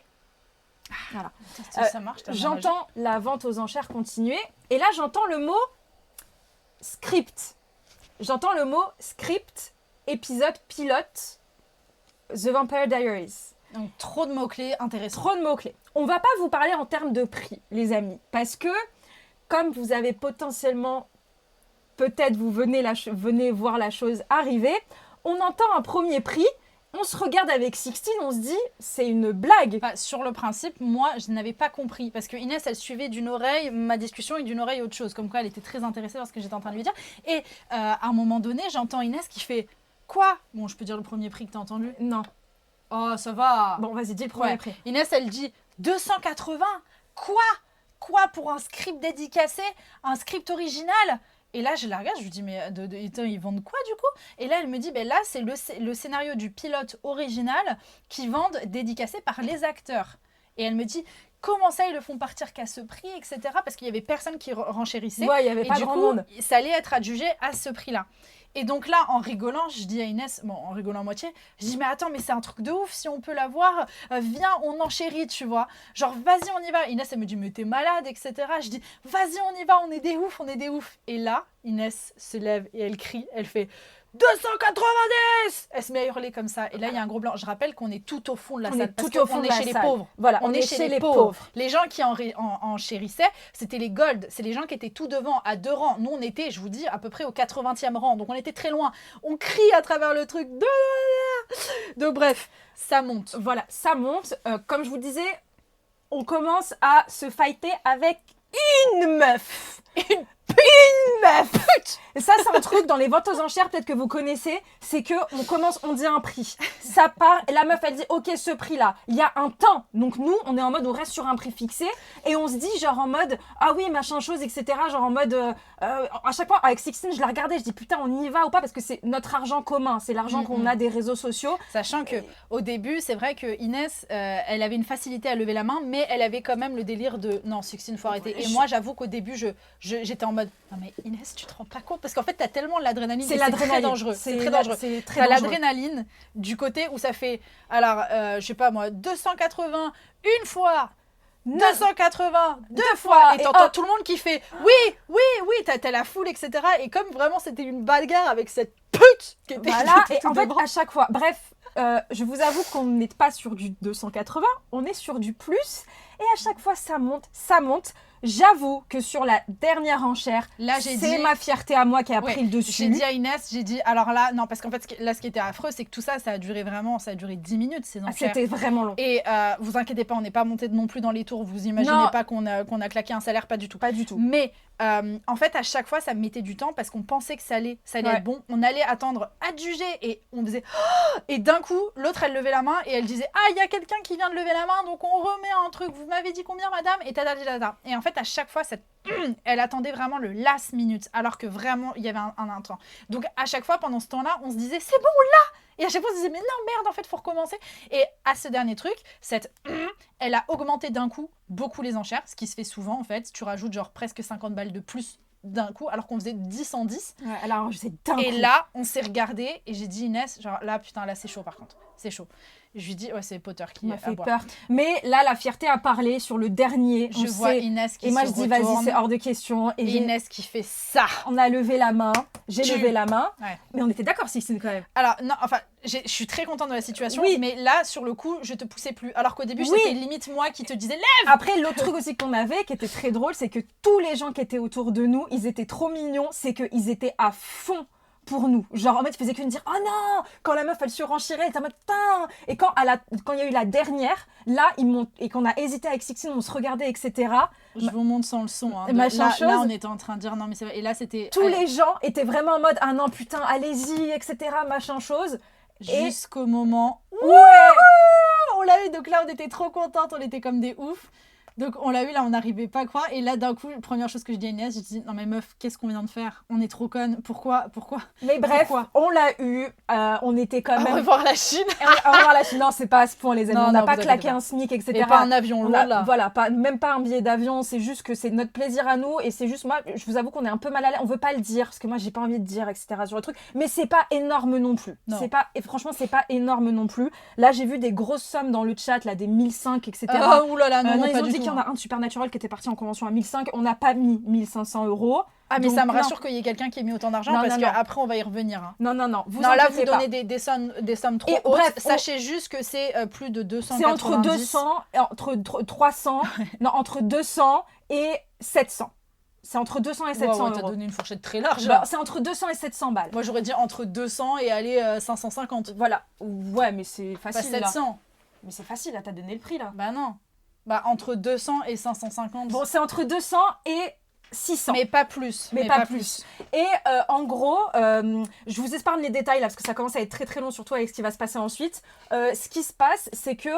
Voilà. Ça marche. J'entends la vente aux enchères continuer, et là, j'entends le mot script. J'entends le mot script, épisode pilote, The Vampire Diaries. Donc trop de mots-clés intéressants. Trop de mots-clés. On va pas vous parler en termes de prix, les amis, parce que comme vous avez potentiellement, peut-être vous venez voir la chose arriver, on entend un premier prix, on se regarde avec Sixtine, on se dit, c'est une blague. Sur le principe, moi, je n'avais pas compris. Parce que Inès, elle suivait d'une oreille ma discussion et d'une oreille autre chose. Comme quoi, elle était très intéressée par ce que j'étais en train de lui dire. Et à un moment donné, j'entends Inès qui fait « Quoi ?» Bon, je peux dire le premier prix que tu as entendu? Non. Oh, ça va. Bon, vas-y, dis le premier prix. Inès, elle dit « 280 ?» Quoi pour un script dédicacé? Un script original? Et là, je la regarde, je lui dis, mais ils vendent quoi du coup? Et là, elle me dit, ben là, c'est le scénario du pilote original qu'ils vendent dédicacé par les acteurs. Et elle me dit, comment ça, ils le font partir qu'à ce prix, etc. Parce qu'il y avait personne qui renchérissait. Ouais, il n'y avait pas grand monde. Ça allait être adjugé à ce prix-là. Et donc là, en rigolant, je dis à Inès, bon, en rigolant à moitié, je dis, mais attends, mais c'est un truc de ouf, si on peut l'avoir, viens, on enchérit, tu vois. Genre, vas-y, on y va. Inès, elle me dit, mais t'es malade, etc. Je dis, vas-y, on y va, on est des oufs. Et là, Inès se lève et elle crie, elle fait, 290. Elle se met à hurler comme ça. Et là, il y a un gros blanc. Je rappelle qu'on est tout au fond de la salle. Tout au fond de la salle. Chez les pauvres. Voilà, on est chez les pauvres. Les gens qui en chérissaient, c'était les gold. C'est les gens qui étaient tout devant, à 2 rangs. Nous, on était, je vous dis, à peu près au 80e rang. Donc, on était très loin. On crie à travers le truc. Donc, bref, ça monte. Voilà, ça monte. Comme je vous disais, on commence à se fighter avec une meuf. Une meuf. Et ça, c'est un truc dans les ventes aux enchères, peut-être que vous connaissez, c'est que on dit un prix. Ça part, et la meuf, elle dit, ok, ce prix-là, il y a un temps. Donc nous, on est en mode, on reste sur un prix fixé, et on se dit, genre en mode, ah oui, machin chose, etc. Genre en mode, à chaque fois, avec Sixtine, je la regardais, je dis, putain, on y va ou pas, parce que c'est notre argent commun, c'est l'argent qu'on a des réseaux sociaux. Sachant que au début, c'est vrai que Inès, elle avait une facilité à lever la main, mais elle avait quand même le délire de, non, Sixtine, faut arrêter. Et moi, j'avoue qu'au début, j'étais en mode, non mais Inès, tu te rends pas compte, parce qu'en fait, t'as tellement l'adrénaline, c'est très dangereux. C'est très dangereux. T'as l'adrénaline du côté où ça fait, alors, je sais pas moi, 280 une fois, 280 deux fois, et t'entends tout le monde qui fait oui, t'as la foule, etc. Et comme vraiment c'était une bagarre avec cette pute qui était voilà, et en fait, à chaque fois, bref, je vous avoue qu'on n'est pas sur du 280, on est sur du plus, et à chaque fois ça monte. J'avoue que sur la dernière enchère, c'est ma fierté à moi qui a pris le dessus. J'ai dit à Inès, alors là, non, parce qu'en fait, là, ce qui était affreux, c'est que tout ça, ça a duré 10 minutes, ces enchères. C'était vraiment long. Et vous inquiétez pas, on n'est pas monté non plus dans les tours, vous imaginez pas qu'on a claqué un salaire, pas du tout. Pas du tout. Mais en fait, à chaque fois, ça me mettait du temps parce qu'on pensait que ça allait être bon. On allait attendre adjugé et on faisait oh, et d'un coup, l'autre, elle levait la main et elle disait ah, il y a quelqu'un qui vient de lever la main, donc on remet un truc. Vous m'avez dit combien, madame? Et tata. Et en fait, à chaque fois, elle attendait vraiment le last minute, alors que vraiment, il y avait un temps. Donc, à chaque fois, pendant ce temps-là, on se disait c'est bon, là. Et à chaque fois, on se disait, mais non, merde, en fait, il faut recommencer. Et à ce dernier truc, elle a augmenté d'un coup beaucoup les enchères, ce qui se fait souvent, en fait. Tu rajoutes genre presque 50 balles de plus d'un coup, alors qu'on faisait 10 en 10. Ouais, alors, je sais d'un coup. Et là, on s'est regardé et j'ai dit, Inès, genre là, putain, là, c'est chaud par contre. C'est chaud. Je lui dis, ouais, c'est Potter qui m'a fait peur. Mais là, la fierté a parlé sur le dernier. Je vois Inès qui se retourne. Et moi, je dis, vas-y, c'est hors de question. Et Inès qui fait ça. On a levé la main. J'ai levé la main. Ouais. Mais on était d'accord, Sixtine, quand même. Alors, non, enfin, je suis très contente de la situation. Oui. Mais là, sur le coup, je te poussais plus. Alors qu'au début, c'était limite moi qui te disais, lève. Après, l'autre truc aussi qu'on avait, qui était très drôle, c'est que tous les gens qui étaient autour de nous, ils étaient trop mignons. C'est qu'ils étaient à fond pour nous. Genre, en mode, ils faisaient que de dire « Oh non !» Quand la meuf, elle surenchérait, elle était en mode « Putain !» Et quand il y a eu la dernière, là, et qu'on a hésité avec Sixtine, on se regardait, etc. Je vous montre sans le son. Hein, là, on était en train de dire « Non, mais c'est vrai. » Et là, c'était... Tous les gens étaient vraiment en mode « Ah non, putain, allez-y, etc. » Machin chose. Jusqu'au moment où... Ouais, on l'a eu, donc là, on était trop contentes, on était comme des oufs. Donc on l'a eu, là on n'arrivait pas à croire. Et là d'un coup, la première chose que je dis à Inès, je dis non mais meuf, qu'est-ce qu'on vient de faire? On est trop connes, pourquoi? Mais bref, on l'a eu, on était quand même... Au revoir la Chine. Au revoir la Chine, non c'est pas à ce point les amis, on n'a pas claqué un SMIC, etc. Et pas un avion, là. Voilà, même pas un billet d'avion, c'est juste que c'est notre plaisir à nous. Et c'est juste, moi, je vous avoue qu'on est un peu mal à l'aise, on veut pas le dire, parce que moi j'ai pas envie de dire, etc. sur le truc. Mais c'est pas énorme non plus. Et franchement, c'est pas énorme non plus. Là j'ai vu des grosses sommes dans le chat, là des 1005, etc. Oh oulala, non, ils ont dit qu'il y en a un de Supernatural qui était parti en convention à 1005, on n'a pas mis 1500 €. Ah mais donc, ça me rassure qu'il y ait quelqu'un qui ait mis autant d'argent parce qu'après on va y revenir. Hein. Non. Là vous donnez des sommes trop hautes. Bref, sachez juste que c'est plus de 290. C'est entre 200, entre 300, non entre 200 et 700. C'est entre 200 et 700 €. T'as donné une fourchette très large. Bah, c'est entre 200 et 700 balles. Moi j'aurais dit entre 200 et aller 550. Voilà. Ouais mais c'est facile. Pas 700. Là. Mais c'est facile là, t'as donné le prix là. Bah non. Bah entre 200 et 550. Bon, c'est entre 200 et 600. Mais pas plus. Mais pas plus. Et en gros, je vous épargne les détails là, parce que ça commence à être très très long, surtout avec ce qui va se passer ensuite. Ce qui se passe, c'est que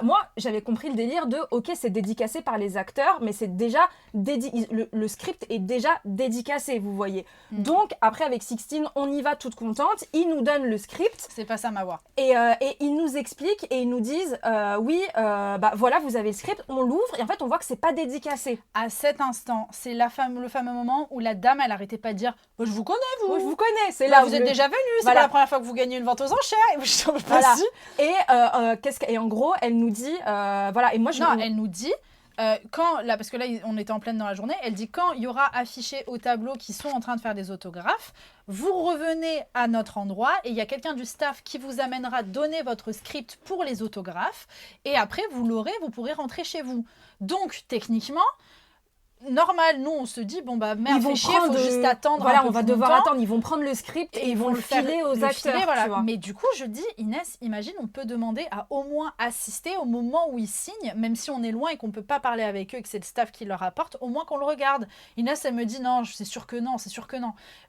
moi, j'avais compris le délire de, ok, c'est dédicacé par les acteurs, mais c'est déjà, le script est déjà dédicacé, vous voyez. Donc, après, avec Sixtine, on y va toute contente. Ils nous donnent le script. C'est pas ça ma voix. Et ils nous expliquent et ils nous disent, voilà, vous avez le script, on l'ouvre, et en fait, on voit que c'est pas dédicacé. À cet instant, c'est le fameux moment où la dame, elle arrêtait pas de dire « Je vous connais, vous !» Je vous connais, c'est là, vous êtes déjà venus, c'est pas la première fois que vous gagnez une vente aux enchères. Et je voilà. Et en gros, elle nous dit, voilà, et moi je... Non, elle nous dit, Parce que là, on était en pleine dans la journée, elle dit quand il y aura affiché au tableau qu'ils sont en train de faire des autographes, vous revenez à notre endroit et il y a quelqu'un du staff qui vous amènera donner votre script pour les autographes et après, vous pourrez rentrer chez vous. Donc, techniquement, normal, nous on se dit bon bah merde, fait chier, faut juste attendre. Voilà, un peu on va plus devoir longtemps. attendre, ils vont prendre le script et ils vont le filer aux acteurs. Voilà. Tu vois. Mais du coup, je dis Inès, imagine, on peut demander à au moins assister au moment où ils signent, même si on est loin et qu'on peut pas parler avec eux et que c'est le staff qui leur apporte, au moins qu'on le regarde. Inès, elle me dit non, c'est sûr que non.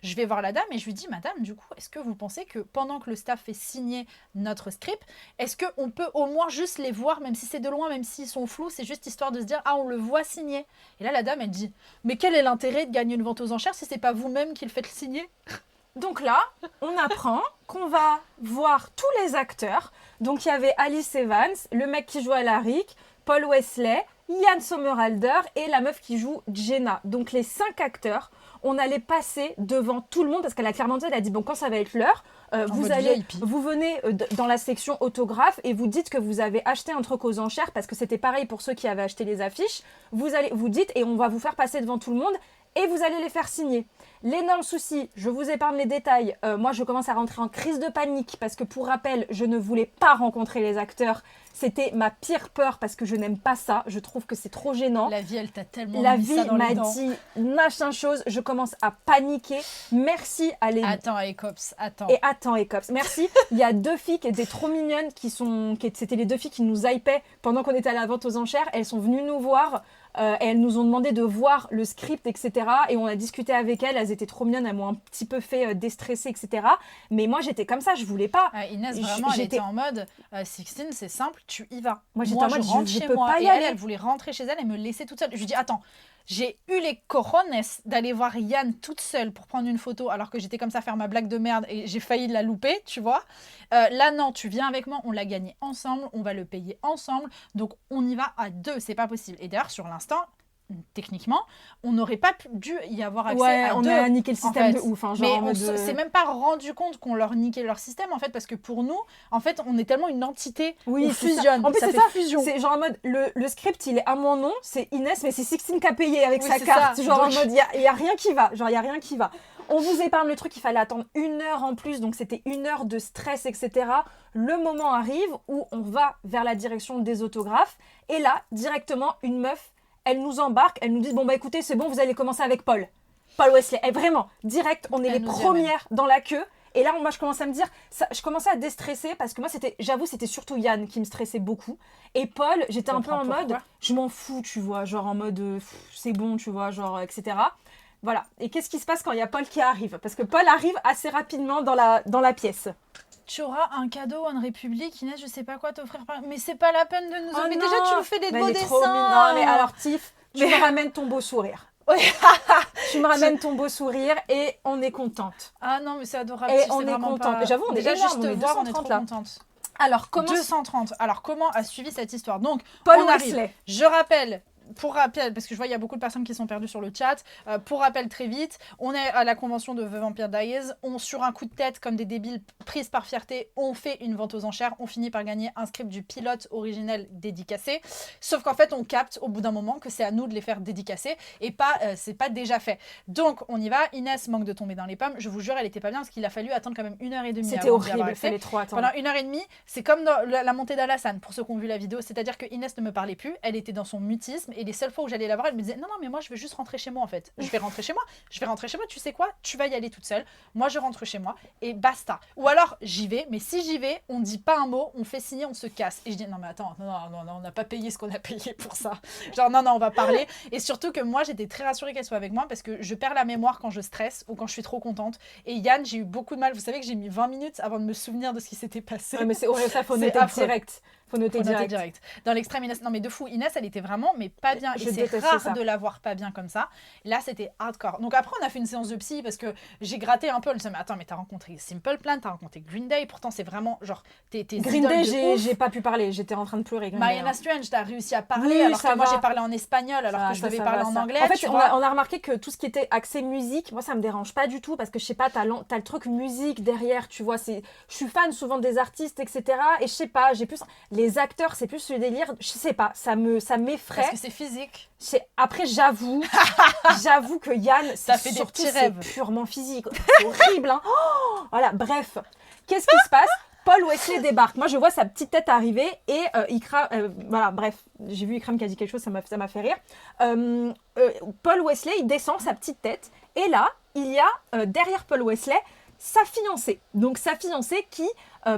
Je vais voir la dame et je lui dis madame, du coup, est-ce que vous pensez que pendant que le staff fait signer notre script, est-ce qu'on peut au moins juste les voir, même si c'est de loin, même s'ils sont flous, c'est juste histoire de se dire ah, on le voit signer. Et là, la dame, elle dit mais quel est l'intérêt de gagner une vente aux enchères si c'est pas vous-même qui le faites signer? Donc là, on apprend qu'on va voir tous les acteurs. Donc il y avait Alice Evans, le mec qui joue Alaric, Paul Wesley, Ian Somerhalder et la meuf qui joue Jenna. Donc les 5 acteurs, on allait passer devant tout le monde parce qu'elle a clairement dit, elle a dit bon quand ça va être l'heure, vous venez dans la section autographe et vous dites que vous avez acheté un truc aux enchères parce que c'était pareil pour ceux qui avaient acheté les affiches. Vous dites et on va vous faire passer devant tout le monde et vous allez les faire signer. L'énorme souci, je vous épargne les détails, moi je commence à rentrer en crise de panique parce que pour rappel, je ne voulais pas rencontrer les acteurs. C'était ma pire peur parce que je n'aime pas ça, je trouve que c'est trop gênant. La vie, elle t'a tellement La mis vie ça dans m'a les dents. dit machin chose, je commence à paniquer. Merci à les... Attends, Ecops, attends. Et attends, Ecops, merci. Il y a 2 filles qui étaient trop mignonnes, c'était les 2 filles qui nous hypaient pendant qu'on était à la vente aux enchères. Elles sont venues nous voir. Et elles nous ont demandé de voir le script, etc. Et on a discuté avec elles, elles étaient trop mignonnes, elles m'ont un petit peu fait déstresser, etc. Mais moi, j'étais comme ça, je voulais pas. Inès, vraiment, elle était en mode, Sixtine, c'est simple, tu y vas. Moi, j'étais en mode, je rentre je chez peux moi. pas y et aller. elle voulait rentrer chez elle et me laisser toute seule. Je lui dis, attends, j'ai eu les cojones d'aller voir Yann toute seule pour prendre une photo alors que j'étais comme ça à faire ma blague de merde et j'ai failli la louper, tu vois. Là, non, tu viens avec moi, on l'a gagné ensemble, on va le payer ensemble. Donc, on y va à 2, c'est pas possible. Et d'ailleurs, sur l'instant, techniquement, on n'aurait pas dû y avoir accès à 2. On a niqué le système de ouf. Mais on s'est même pas rendu compte qu'on leur niquait leur système, en fait, parce que pour nous, en fait, on est tellement une entité, on fusionne. En plus, ça c'est fait ça. fusion. C'est genre en mode, le script, il est à mon nom, c'est Inès, mais c'est Sixtine qui a payé avec sa carte. Ça. Genre en mode, il y a rien qui va. Genre, il y a rien qui va. On vous épargne le truc, il fallait attendre 1 heure en plus, donc c'était 1 heure de stress, etc. Le moment arrive où on va vers la direction des autographes, et là, directement, une meuf, elle nous embarque, elle nous dit, bon bah écoutez, c'est bon, vous allez commencer avec Paul Wesley. Et vraiment, direct, on est les premières dans la queue. Et là, moi, je commence à me dire, je commençais à déstresser parce que moi, j'avoue, c'était surtout Yann qui me stressait beaucoup. Et Paul, j'étais un peu en mode, je m'en fous, tu vois, genre en mode, c'est bon, tu vois, genre, etc. Voilà. Et qu'est-ce qui se passe quand il y a Paul qui arrive? Parce que Paul arrive assez rapidement dans la pièce. Tu auras un cadeau One République, Inès, je sais pas quoi t'offrir. Mais c'est pas la peine de nous... mais déjà, tu nous fais des beaux dessins. Non, mais alors, Tiff, tu me ramènes ton beau sourire. Oui. Tu me ramènes ton beau sourire et on est contente. Ah non, mais c'est adorable. Et on est contente. J'avoue, on est déjà énorme, juste te voir, on est trop contente. Alors, comment 230. Alors, comment a suivi cette histoire? Donc, Paul on Wesley. Arrive. Je rappelle... Pour rappel, parce que je vois il y a beaucoup de personnes qui sont perdues sur le chat, pour rappel très vite, on est à la convention de The Vampire Diaries, on sur un coup de tête comme des débiles prises par fierté, on fait une vente aux enchères, on finit par gagner un script du pilote originel dédicacé, sauf qu'en fait on capte au bout d'un moment que c'est à nous de les faire dédicacer et pas c'est pas déjà fait. Donc on y va, Inès manque de tomber dans les pommes, je vous jure elle était pas bien parce qu'il a fallu attendre quand même 1h30. C'était horrible, il fallait trop attendre. Pendant 1h30, c'est comme dans la montée d'Alassane pour ceux qui ont vu la vidéo, c'est-à-dire que Inès ne me parlait plus, elle était dans son mutisme. Et les seules fois où j'allais la voir, elle me disait non, mais moi je veux juste rentrer chez moi en fait. Je vais rentrer chez moi, tu sais quoi, tu vas y aller toute seule. Moi je rentre chez moi et basta. Ou alors j'y vais, mais si j'y vais, on dit pas un mot, on fait signer, on se casse. Et je dis non, mais attends, non, on n'a pas payé ce qu'on a payé pour ça. Genre non, on va parler. Et surtout que moi j'étais très rassurée qu'elle soit avec moi parce que je perds la mémoire quand je stresse ou quand je suis trop contente. Et Yann, j'ai eu beaucoup de mal. Vous savez que j'ai mis 20 minutes avant de me souvenir de ce qui s'était passé. Ouais, mais c'est horrible, ça faut noter direct. Faut noter direct. Dans l'extrême, Inès, non mais de fou, Inès, elle était vraiment, mais pas bien. Et c'est rare de la voir pas bien comme ça. Là, c'était hardcore. Donc après, on a fait une séance de psy parce que j'ai gratté un peu. Elle me dit, mais attends, mais t'as rencontré Simple Plan, t'as rencontré Green Day. Pourtant, c'est vraiment genre, t'es Green Day, j'ai pas pu parler. J'étais en train de pleurer. Mariana Strange, t'as réussi à parler alors que moi, j'ai parlé en espagnol alors que je devais parler en anglais. En fait, on a remarqué que tout ce qui était axé musique, moi, ça me dérange pas du tout parce que je sais pas, t'as le truc musique derrière, tu vois. Je suis fan souvent des artistes, etc. Et je sais pas, j'ai plus Les acteurs, c'est plus le délire, je sais pas, ça m'effraie. Parce que c'est physique. Après, j'avoue que Yann, Ça fait des petits rêves. C'est purement physique. C'est horrible, hein. Voilà, bref. Qu'est-ce qui se passe? Paul Wesley débarque. Moi, je vois sa petite tête arriver et Ikram... voilà, bref. J'ai vu Ikram qui a dit quelque chose, ça m'a fait rire. Paul Wesley, il descend sa petite tête. Et là, il y a derrière Paul Wesley sa fiancée. Donc, sa fiancée qui,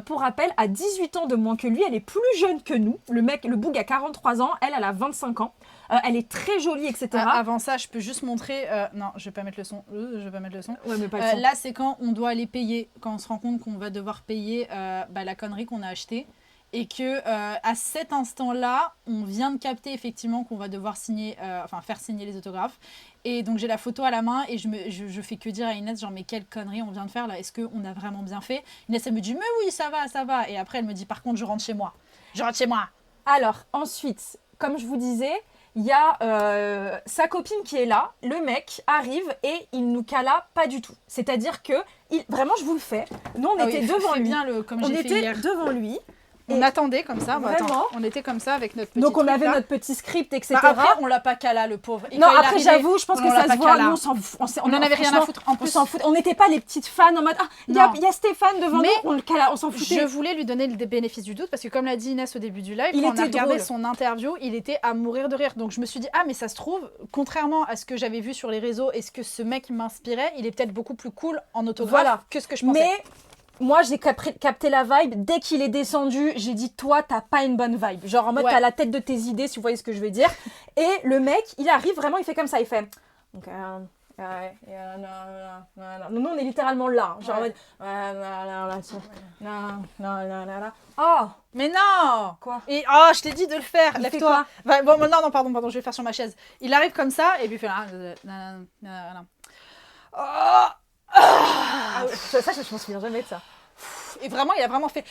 pour rappel, a 18 ans de moins que lui. Elle est plus jeune que nous. Le boug a 43 ans. Elle a 25 ans. Elle est très jolie, etc. Avant ça, je peux juste montrer... non, je vais pas mettre le son. Ouais, mais pas le son. Là, c'est quand on doit aller payer. Quand on se rend compte qu'on va devoir payer la connerie qu'on a achetée. Et que à cet instant-là, on vient de capter effectivement qu'on va devoir faire signer les autographes. Et donc j'ai la photo à la main et je fais que dire à Inès genre mais quelle connerie on vient de faire là, est-ce qu'on a vraiment bien fait? Inès elle me dit mais oui ça va. Et après elle me dit par contre je rentre chez moi. Alors ensuite, comme je vous disais, il y a sa copine qui est là, le mec arrive et il nous cala pas du tout. C'est-à-dire que, vraiment je vous le fais, nous on était devant lui. Comme on j'ai fait était hier. devant lui. On attendait comme ça, vraiment. on était comme ça avec notre petit Donc on truc, avait là. notre petit script, etc. Après on l'a pas cala le pauvre. Et non quand il est après arrivé, j'avoue, je pense que ça se voit, nous, on en avait rien à foutre. En plus, on s'en fout. On n'était pas les petites fans en mode il y a Stéphane devant nous, on le cala, on s'en foutait. Je voulais lui donner le bénéfice du doute parce que comme l'a dit Inès au début du live, quand on a regardé son interview, il était à mourir de rire. Donc je me suis dit mais ça se trouve, contrairement à ce que j'avais vu sur les réseaux et ce que ce mec m'inspirait, il est peut-être beaucoup plus cool en autographe que ce que je pensais. Mais moi, j'ai capté la vibe. Dès qu'il est descendu, j'ai dit, toi, t'as pas une bonne vibe. Genre en mode, t'as la tête de tes idées, si vous voyez ce que je veux dire. Et le mec, il arrive vraiment, il fait comme ça. Il fait... Nous, on est littéralement là. Genre en mode... Oh, mais non! Quoi? Et je t'ai dit de le faire. Lève-toi. Bon, non, pardon, je vais faire sur ma chaise. Il arrive comme ça et puis il fait... Ça, je m'en souviens jamais de ça. Et vraiment, il a vraiment fait...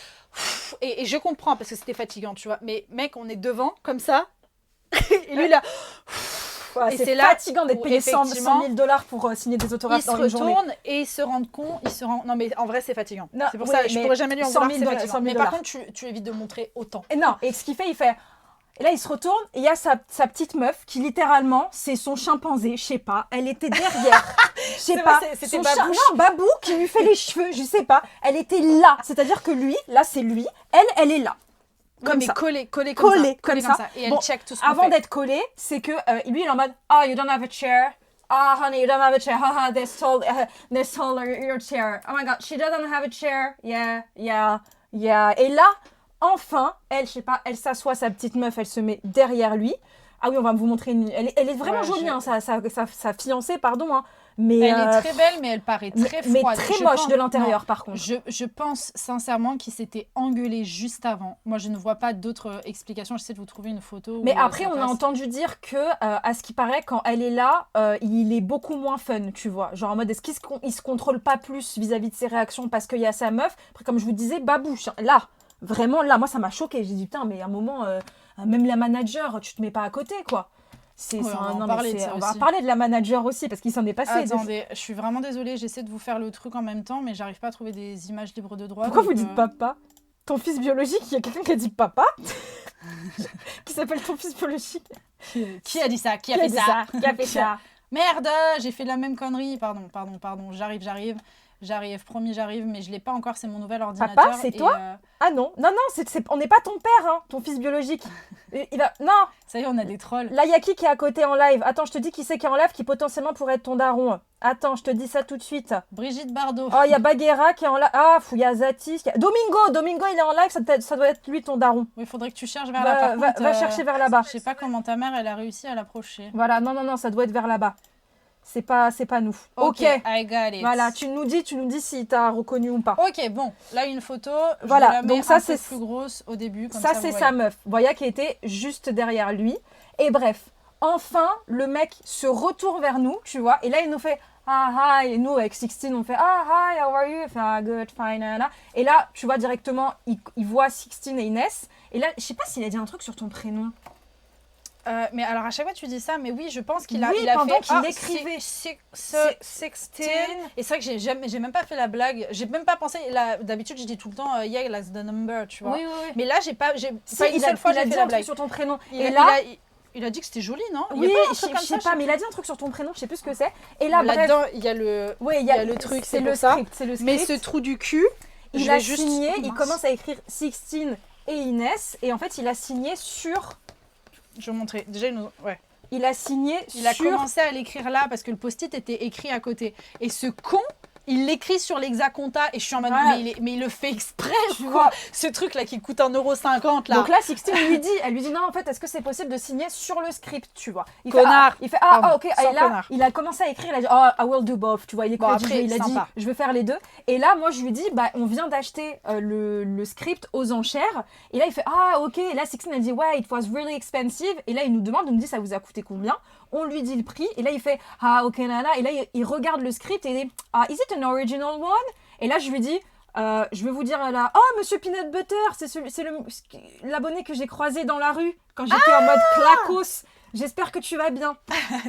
Et je comprends parce que c'était fatigant, tu vois. Mais mec, on est devant, comme ça. Et lui, là... Et c'est fatigant d'être payé 100 000 $ pour signer des autographes dans une journée. Il se retourne et il se rend compte. Non, mais en vrai, c'est fatigant. C'est pour ça, je pourrais jamais lui en 100 000 vouloir, c'est fatigant. Mais par $. contre, tu évites de montrer autant. Et non, et ce qu'il fait, il fait... Et là, il se retourne et il y a sa petite meuf qui, littéralement, c'est son chimpanzé, je sais pas. Elle était derrière. Je sais pas. C'était Babou. Non, Babou qui lui fait les cheveux, je sais pas. Elle était là. C'est-à-dire que lui, là, c'est lui. Elle est là. Comme ça. Collée comme ça. Et elle check tout ce qu'on fait. Avant d'être collée, c'est que lui, il est en mode « Oh, you don't have a chair. Oh, honey, you don't have a chair. Haha, they stole your chair. Oh my God, she doesn't have a chair. Yeah. Et là... Enfin, elle, je sais pas, elle s'assoit, sa petite meuf, elle se met derrière lui. Ah oui, on va vous montrer une... Elle est vraiment jolie, hein, sa fiancée, pardon. Hein. Mais, elle est très belle, mais elle paraît très froide. Mais très moche de l'intérieur, par contre. Je pense sincèrement qu'il s'était engueulé juste avant. Moi, je ne vois pas d'autres explications. J'essaie de vous trouver une photo. Mais après, on a entendu dire que, à ce qui paraît, quand elle est là, il est beaucoup moins fun, tu vois. Genre en mode, est-ce qu'il se contrôle pas plus vis-à-vis de ses réactions parce qu'il y a sa meuf. Après, comme je vous disais, babouche, là. Vraiment, là, moi, ça m'a choqué. J'ai dit, putain, mais à un moment, même la manager, tu te mets pas à côté, quoi. On va parler de la manager aussi, parce qu'il s'en est passé. Attendez, je suis vraiment désolée, j'essaie de vous faire le truc en même temps, mais j'arrive pas à trouver des images libres de droit. Pourquoi vous dites papa? Ton fils biologique, il y a quelqu'un qui a dit papa qui s'appelle ton fils biologique. Qui a dit ça? Qui a fait ça? Merde, j'ai fait la même connerie. Pardon. J'arrive, promis, j'arrive, mais je l'ai pas encore, c'est mon nouvel ordinateur. Papa, c'est toi? Ah non, on n'est pas ton père, hein, ton fils biologique. Non. Ça y est, on a des trolls. Là, il y a qui est à côté en live? Attends, je te dis qui c'est qui est en live, qui potentiellement pourrait être ton daron. Attends, je te dis ça tout de suite. Brigitte Bardot. Oh, il y a Baguera qui est en live. Ah, il y a Zatis. Domingo, il est en live, ça doit être lui ton daron. Il faudrait que tu cherches vers là. Va chercher vers là-bas. Je sais pas comment ta mère, elle a réussi à l'approcher. Voilà, non, ça doit être vers là-bas. C'est pas nous. Ok, I got it. Voilà, tu nous dis si t'as reconnu ou pas. Ok, bon, là une photo. Voilà, je la mets donc ça c'est plus grosse au début. Comme ça c'est sa meuf. Voyez qui était juste derrière lui. Et bref, enfin le mec se retourne vers nous, tu vois. Et là il nous fait hi. Et nous avec Sixtine on fait hi, how are you? Il fait good, fine. Et là tu vois directement il voit Sixtine et Inès. Et là je sais pas s'il a dit un truc sur ton prénom. Mais alors à chaque fois tu dis ça, mais oui, je pense qu'il a, Oui, il a pendant fait qu'il écrivait 16. Et c'est vrai que j'ai même pas fait la blague, j'ai même pas pensé. D'habitude je dis tout le temps yeah, that's the number, tu vois. Oui, oui, oui. Mais là j'ai pas Si, une seule fois il a j'ai dit fait un la truc blague. sur ton prénom. Et là, il a dit que c'était joli, non? Il Oui, y a pas un je truc comme sais ça, pas, mais il a dit un truc sur ton prénom, je sais plus ce que c'est. Et là, bref, là-dedans, il y a le, ouais, il y a le truc, c'est le pour ça. script, c'est le Mais script. ce trou du cul, Il je a vais juste... signé, Oh, il mince. commence à écrire Sixtine et Inès, et en fait, il a signé sur... Je vais montrer. Déjà, ouais. Il a signé Il a sur... commencé à l'écrire là parce que le post-it était écrit à côté. Et ce con, il l'écrit sur l'Exaconta et je suis en mode Voilà. mais il le fait exprès, Tu quoi. vois. Ce truc là qui coûte 1,50 € là. Donc là, Sixtine lui dit, elle lui dit non, en fait, est-ce que c'est possible de signer sur le script, tu vois? Il Connard. Fait, il fait Pardon, ok. sans Et là, connard. il a commencé à écrire, il a dit oh, I will do both, tu vois. Il est Bon, courageux, après, il a dit sympa. je veux faire les deux. Et là, moi, je lui dis bah on vient d'acheter le script aux enchères. Et là, il fait ah ok. Et là, Sixtine elle dit ouais, it was really expensive. Et là, il nous nous dit ça vous a coûté combien? On lui dit le prix. Et là, il fait ah ok nana. Et là, il regarde le script et il dit ah is it an original one? Et là, je lui dis je vais vous dire là, oh monsieur Peanut Butter, c'est l'abonné que j'ai croisé dans la rue quand j'étais en mode clacos. J'espère que tu vas bien.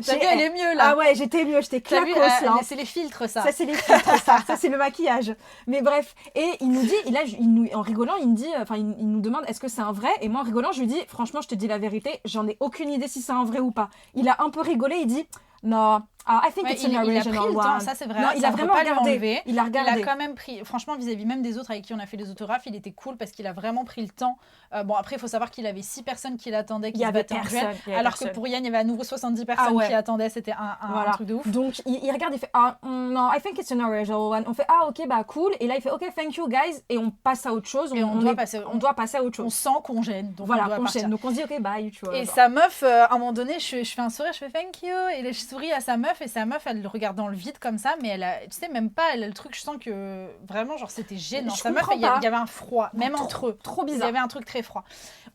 T'as vu, elle est mieux là. Ah ouais, j'étais mieux, j'étais T'as vu, clacos là. c'est les filtres ça. Ça c'est les filtres, ça c'est le maquillage. Mais bref, et il nous dit, en rigolant, il me dit, enfin il nous demande est-ce que c'est un vrai? Et moi en rigolant, je lui dis franchement, je te dis la vérité, j'en ai aucune idée si c'est un vrai ou pas. Il a un peu rigolé, il dit non, I think it's an original il a pris le temps, one. ça c'est vrai. Non, il a vraiment regardé. Il a regardé. Il a quand même pris, franchement, vis-à-vis même des autres avec qui on a fait les autographes, il était cool parce qu'il a vraiment pris le temps. Bon, après, il faut savoir qu'il avait 6 personnes qui l'attendaient, qui se battaient en duel, alors que pour Yann, il y avait à nouveau 70 personnes qui attendaient. C'était un truc de ouf. Donc, il regarde, il fait non, I think it's an original one. On fait ok, bah cool. Et là, il fait ok, thank you guys. Et on passe à autre chose. Et on doit passer à autre chose. On sent qu'on gêne. Donc voilà, on doit partir. Donc on se dit ok, bye, tu vois. Et sa meuf, à un moment donné, je fais un sourire, je fais thank you. Et là, je souris à sa meuf. Et sa meuf, elle le regarde dans le vide comme ça. Mais elle a, tu sais, même pas, elle a le truc, je sens que vraiment, genre, c'était gênant. Sa meuf, il y avait un froid, même entre eux. Trop bizarre. Il y avait un truc très froid.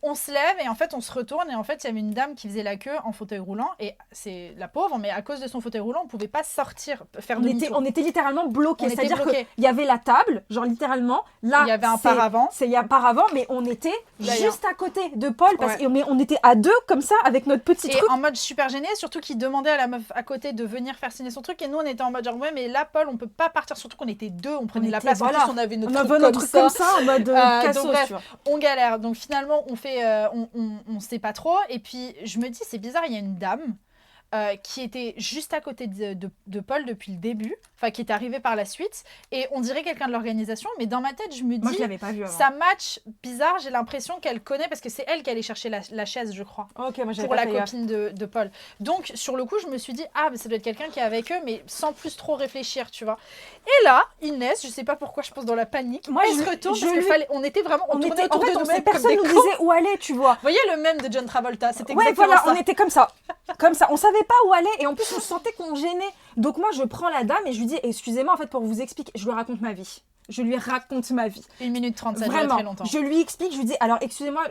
On se lève et en fait on se retourne et en fait il y avait une dame qui faisait la queue en fauteuil roulant et c'est la pauvre, mais à cause de son fauteuil roulant on pouvait pas sortir, faire demi-tour. On était littéralement bloqués, c'est-à-dire qu'il y avait la table, genre littéralement, là il y avait un paravent. Il y a un paravent, mais on était juste à côté de Paul, mais on était à deux comme ça avec notre petit truc. Et en mode super gêné, surtout qu'il demandait à la meuf à côté de venir faire signer son truc et nous on était en mode genre ouais mais là Paul on peut pas partir, surtout qu'on était deux, on prenait de la place, en plus on avait notre truc comme ça en mode cassos, donc, bref, on galère, donc finalement on fait on sait pas trop et puis je me dis c'est bizarre, il y a une dame qui était juste à côté de Paul depuis le début, enfin qui est arrivée par la suite et on dirait quelqu'un de l'organisation, mais dans ma tête je me dis, moi je l'avais pas vu avant. Ça match bizarre, j'ai l'impression qu'elle connaît parce que c'est elle qui allait chercher la chaise je crois, pour la copine de Paul. Donc sur le coup je me suis dit ah mais ça doit être quelqu'un qui est avec eux mais sans plus trop réfléchir tu vois. Et là Inès, je sais pas pourquoi, je pense dans la panique, moi elle se retourne parce qu'il fallait, on était vraiment, on tournait autour de nous-mêmes personne comme des nous disait où aller tu vois. Vous voyez le mème de John Travolta, c'était ouais exactement voilà, ça. on était comme ça, on savait pas où aller et en plus on sentait qu'on gênait. Donc moi je prends la dame et je lui dis excusez-moi en fait pour vous expliquer, je lui raconte ma vie. 1 minute 30, ça dure très longtemps. Je lui explique, je lui dis alors excusez-moi,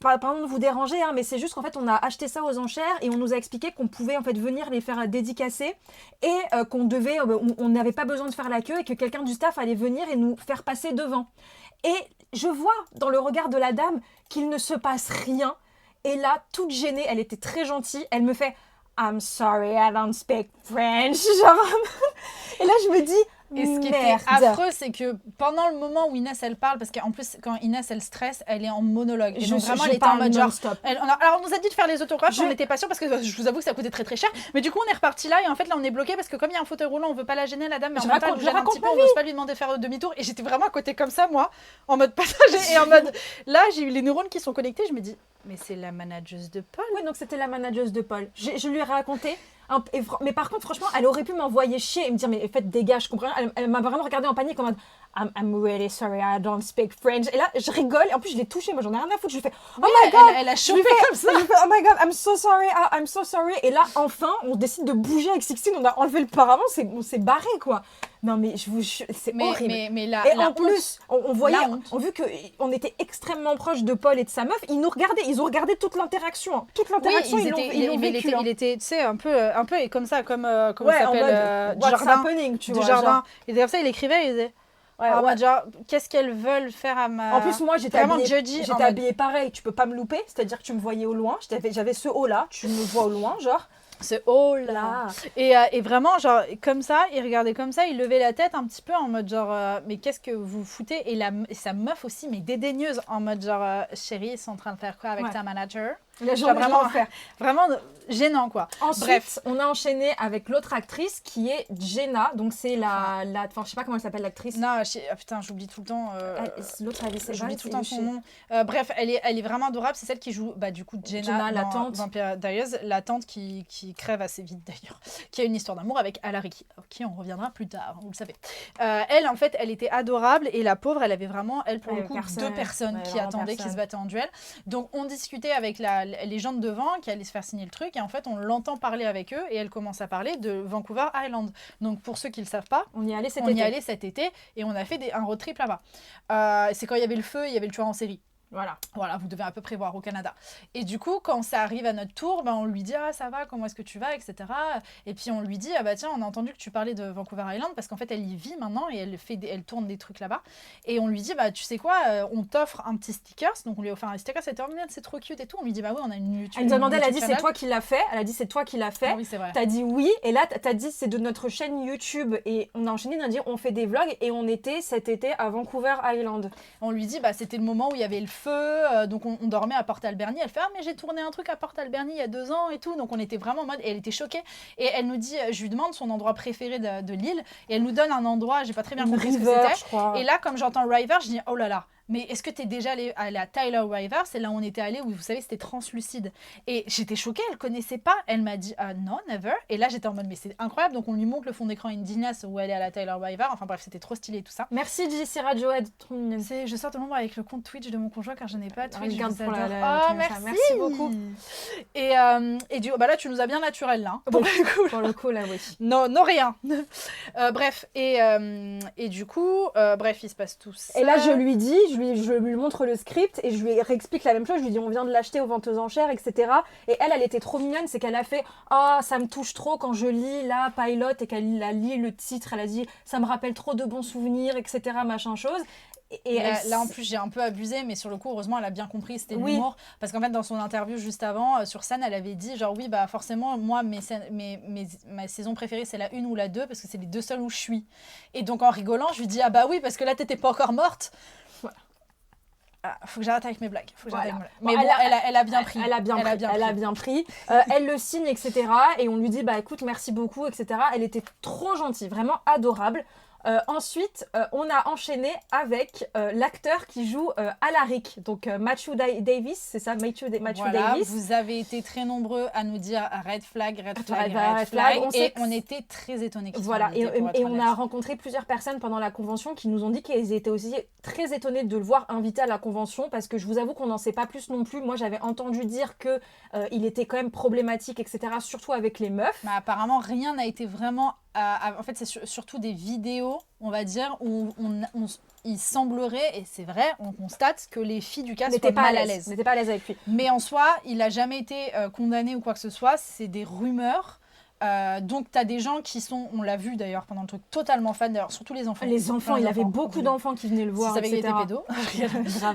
pardon de vous déranger hein, mais c'est juste qu'en fait on a acheté ça aux enchères et on nous a expliqué qu'on pouvait en fait venir les faire dédicacer et on n'avait pas besoin de faire la queue et que quelqu'un du staff allait venir et nous faire passer devant. Et je vois dans le regard de la dame qu'il ne se passe rien et là toute gênée, elle était très gentille, elle me fait I'm sorry, I don't speak French. Genre... Et là, je me dis, et ce qui était affreux, c'est que pendant le moment où Inès, elle parle, parce qu'en plus, quand Inès, elle stresse, elle est en monologue. Et donc vraiment, elle était en mode genre... Alors, on nous a dit de faire les autographes, on n'était pas sûrs, parce que je vous avoue que ça coûtait très très cher. Mais du coup, on est reparti là, et en fait, là, on est bloqué, parce que comme il y a un fauteuil roulant, on veut pas la gêner, la dame, mais en même temps, elle nous gêne un petit peu, on n'ose pas lui demander de faire demi-tour. Et j'étais vraiment à côté comme ça, moi, en mode passager, et en mode... Là, j'ai eu les neurones qui sont connectés, je me dis... Mais c'est la manageuse de Paul. Oui, donc c'était la manageuse de Paul. Je lui ai raconté. Mais par contre, franchement, elle aurait pu m'envoyer chier et me dire, mais faites dégage, je comprends. Elle m'a vraiment regardé en panique en mode, I'm really sorry, I don't speak French. Et là, je rigole. Et en plus, je l'ai touchée. Moi, j'en ai rien à foutre. Je lui fais, oh my god. Elle a chopé comme ça. Je lui fais, oh my god, I'm so sorry. Et là, enfin, on décide de bouger avec Sixtine. On a enlevé le paravent. On s'est barré, quoi. Non, mais je vous jure, c'est horrible. Mais et en plus, on voyait, vu qu'on était extrêmement proche de Paul et de sa meuf, ils nous regardaient, ils ont regardé toute l'interaction. Hein. Toute l'interaction, oui, ils l'ont vécu. Il était, tu sais, un peu comme ça, comme comment ça s'appelle, du jardin. Il était comme ça, il écrivait, il disait Ouais, genre, qu'est-ce qu'elles veulent faire à ma... En plus, moi, j'étais judgy, habillée pareil. Tu peux pas me louper. C'est-à-dire que tu me voyais au loin. J'avais ce haut-là. Tu me vois au loin, genre. Ce haut-là. Et vraiment, genre, comme ça, il regardait comme ça, il levait la tête un petit peu en mode genre, mais qu'est-ce que vous foutez? Et sa meuf aussi, mais dédaigneuse, en mode genre, chérie, ils sont en train de faire quoi avec ta manager? Là, genre, vraiment gênant, quoi. Ensuite, bref, on a enchaîné avec l'autre actrice qui est Jenna. Donc, c'est enfin, je sais pas comment elle s'appelle, l'actrice. Non, putain, j'oublie tout le temps. L'autre, j'oublie tout le temps son nom. Bref, elle est vraiment adorable. C'est celle qui joue, du coup, Jenna la tante. Vampire Diaries, la tante qui crève assez vite, d'ailleurs. Qui a une histoire d'amour avec Alary, qui on reviendra plus tard, vous le savez. Elle, en fait, elle était adorable. Et la pauvre, elle avait vraiment, pour le coup, deux personnes qui attendaient, qui se battaient en duel. Donc, on discutait avec les gens de devant qui allaient se faire signer le truc et en fait on l'entend parler avec eux et elle commence à parler de Vancouver Island. Donc pour ceux qui ne le savent pas, on y allait cet été et on a fait un road trip là-bas. C'est quand il y avait le feu, il y avait le tueur en série. Voilà, vous devez à peu près voir au Canada. Et du coup, quand ça arrive à notre tour, on lui dit « Ah, ça va, comment est-ce que tu vas ?» etc. Et puis on lui dit « Ah bah tiens, on a entendu que tu parlais de Vancouver Island parce qu'en fait, elle y vit maintenant et elle tourne des trucs là-bas. » Et on lui dit « Bah tu sais quoi, on t'offre un petit stickers. » Donc on lui a offert un sticker, c'était mignon, c'est trop cute et tout. On lui dit « Bah oui, on a une YouTube. » Elle nous a demandé, elle a dit « C'est toi qui l'as fait ?» Elle a dit « C'est toi qui l'as fait. » Oui, c'est vrai. T'as dit oui et là t'as dit « C'est de notre chaîne YouTube. » Et on a enchaîné, on a dit « On fait des vlogs et on était cet été à Vancouver Island. » On lui dit « Bah c'était le moment où il y avait le feu. Donc on dormait à Port Alberni. Elle fait « Ah mais j'ai tourné un truc à Port Alberni il y a 2 ans et tout. » Donc on était vraiment en mode... Et elle était choquée. Et elle nous dit... Je lui demande son endroit préféré de l'île. Et elle nous donne un endroit... J'ai pas très bien compris ce que c'était. Et là, comme j'entends River, je dis « Oh là là. » Mais est-ce que tu es déjà allé à la Tyler River? C'est là où on était allé, où vous savez, c'était translucide. Et j'étais choquée, elle connaissait pas. Elle m'a dit non, never. Et là, j'étais en mode, mais c'est incroyable. Donc, on lui montre le fond d'écran Indinas où elle est à la Tyler River. Enfin, bref, c'était trop stylé tout ça. Merci, JC Radiohead. Trop mignonne. Je sors de l'ombre avec le compte Twitch de mon conjoint car je n'ai pas Twitch. Regarde pour merci. Merci beaucoup. Et du coup, là, tu nous as bien naturel là. Pour le coup, là, oui. Non, rien. Bref. Et du coup, bref, il se passe tout ça. Et là, je lui dis, je lui montre le script et je lui réexplique la même chose. Je lui dis, on vient de l'acheter aux ventes aux enchères, etc. Et elle était trop mignonne. C'est qu'elle a fait, ça me touche trop quand je lis la Pilot et qu'elle a lu le titre. Elle a dit, ça me rappelle trop de bons souvenirs, etc. Machin chose. Et là, en plus, j'ai un peu abusé, mais sur le coup, heureusement, elle a bien compris, c'était l'humour. Parce qu'en fait, dans son interview juste avant, sur scène, elle avait dit, genre, oui, bah forcément, moi, ma saison préférée, c'est la 1 ou la 2, parce que c'est les 2 seules où je suis. Et donc, en rigolant, je lui dis, ah bah oui, parce que là, t'étais pas encore morte. Voilà. Faut que j'arrête avec mes blagues. Mais bon, elle a bien pris. Elle a bien pris. Elle le signe, etc. Et on lui dit, bah écoute, merci beaucoup, etc. Elle était trop gentille, vraiment adorable. Ensuite, on a enchaîné avec l'acteur qui joue Alaric, donc Matthew Davis, c'est ça, Matthew Davis. Vous avez été très nombreux à nous dire red flag. On était très étonnés. Voilà, et on a rencontré plusieurs personnes pendant la convention qui nous ont dit qu'elles étaient aussi très étonnées de le voir invité à la convention, parce que je vous avoue qu'on n'en sait pas plus non plus. Moi, j'avais entendu dire que il était quand même problématique, etc., surtout avec les meufs. Mais apparemment, rien n'a été vraiment... en fait, c'est surtout des vidéos, on va dire, où il semblerait, et c'est vrai, on constate que les filles du cast n'étaient pas à l'aise. N'étaient pas à l'aise avec lui. Mais en soi, il n'a jamais été condamné ou quoi que ce soit. C'est des rumeurs. Donc, tu as des gens qui sont, on l'a vu d'ailleurs pendant le truc, totalement fans, d'ailleurs, surtout les enfants. Les enfants, il avait beaucoup d'enfants qui venaient le voir. Si ça avait été pédo.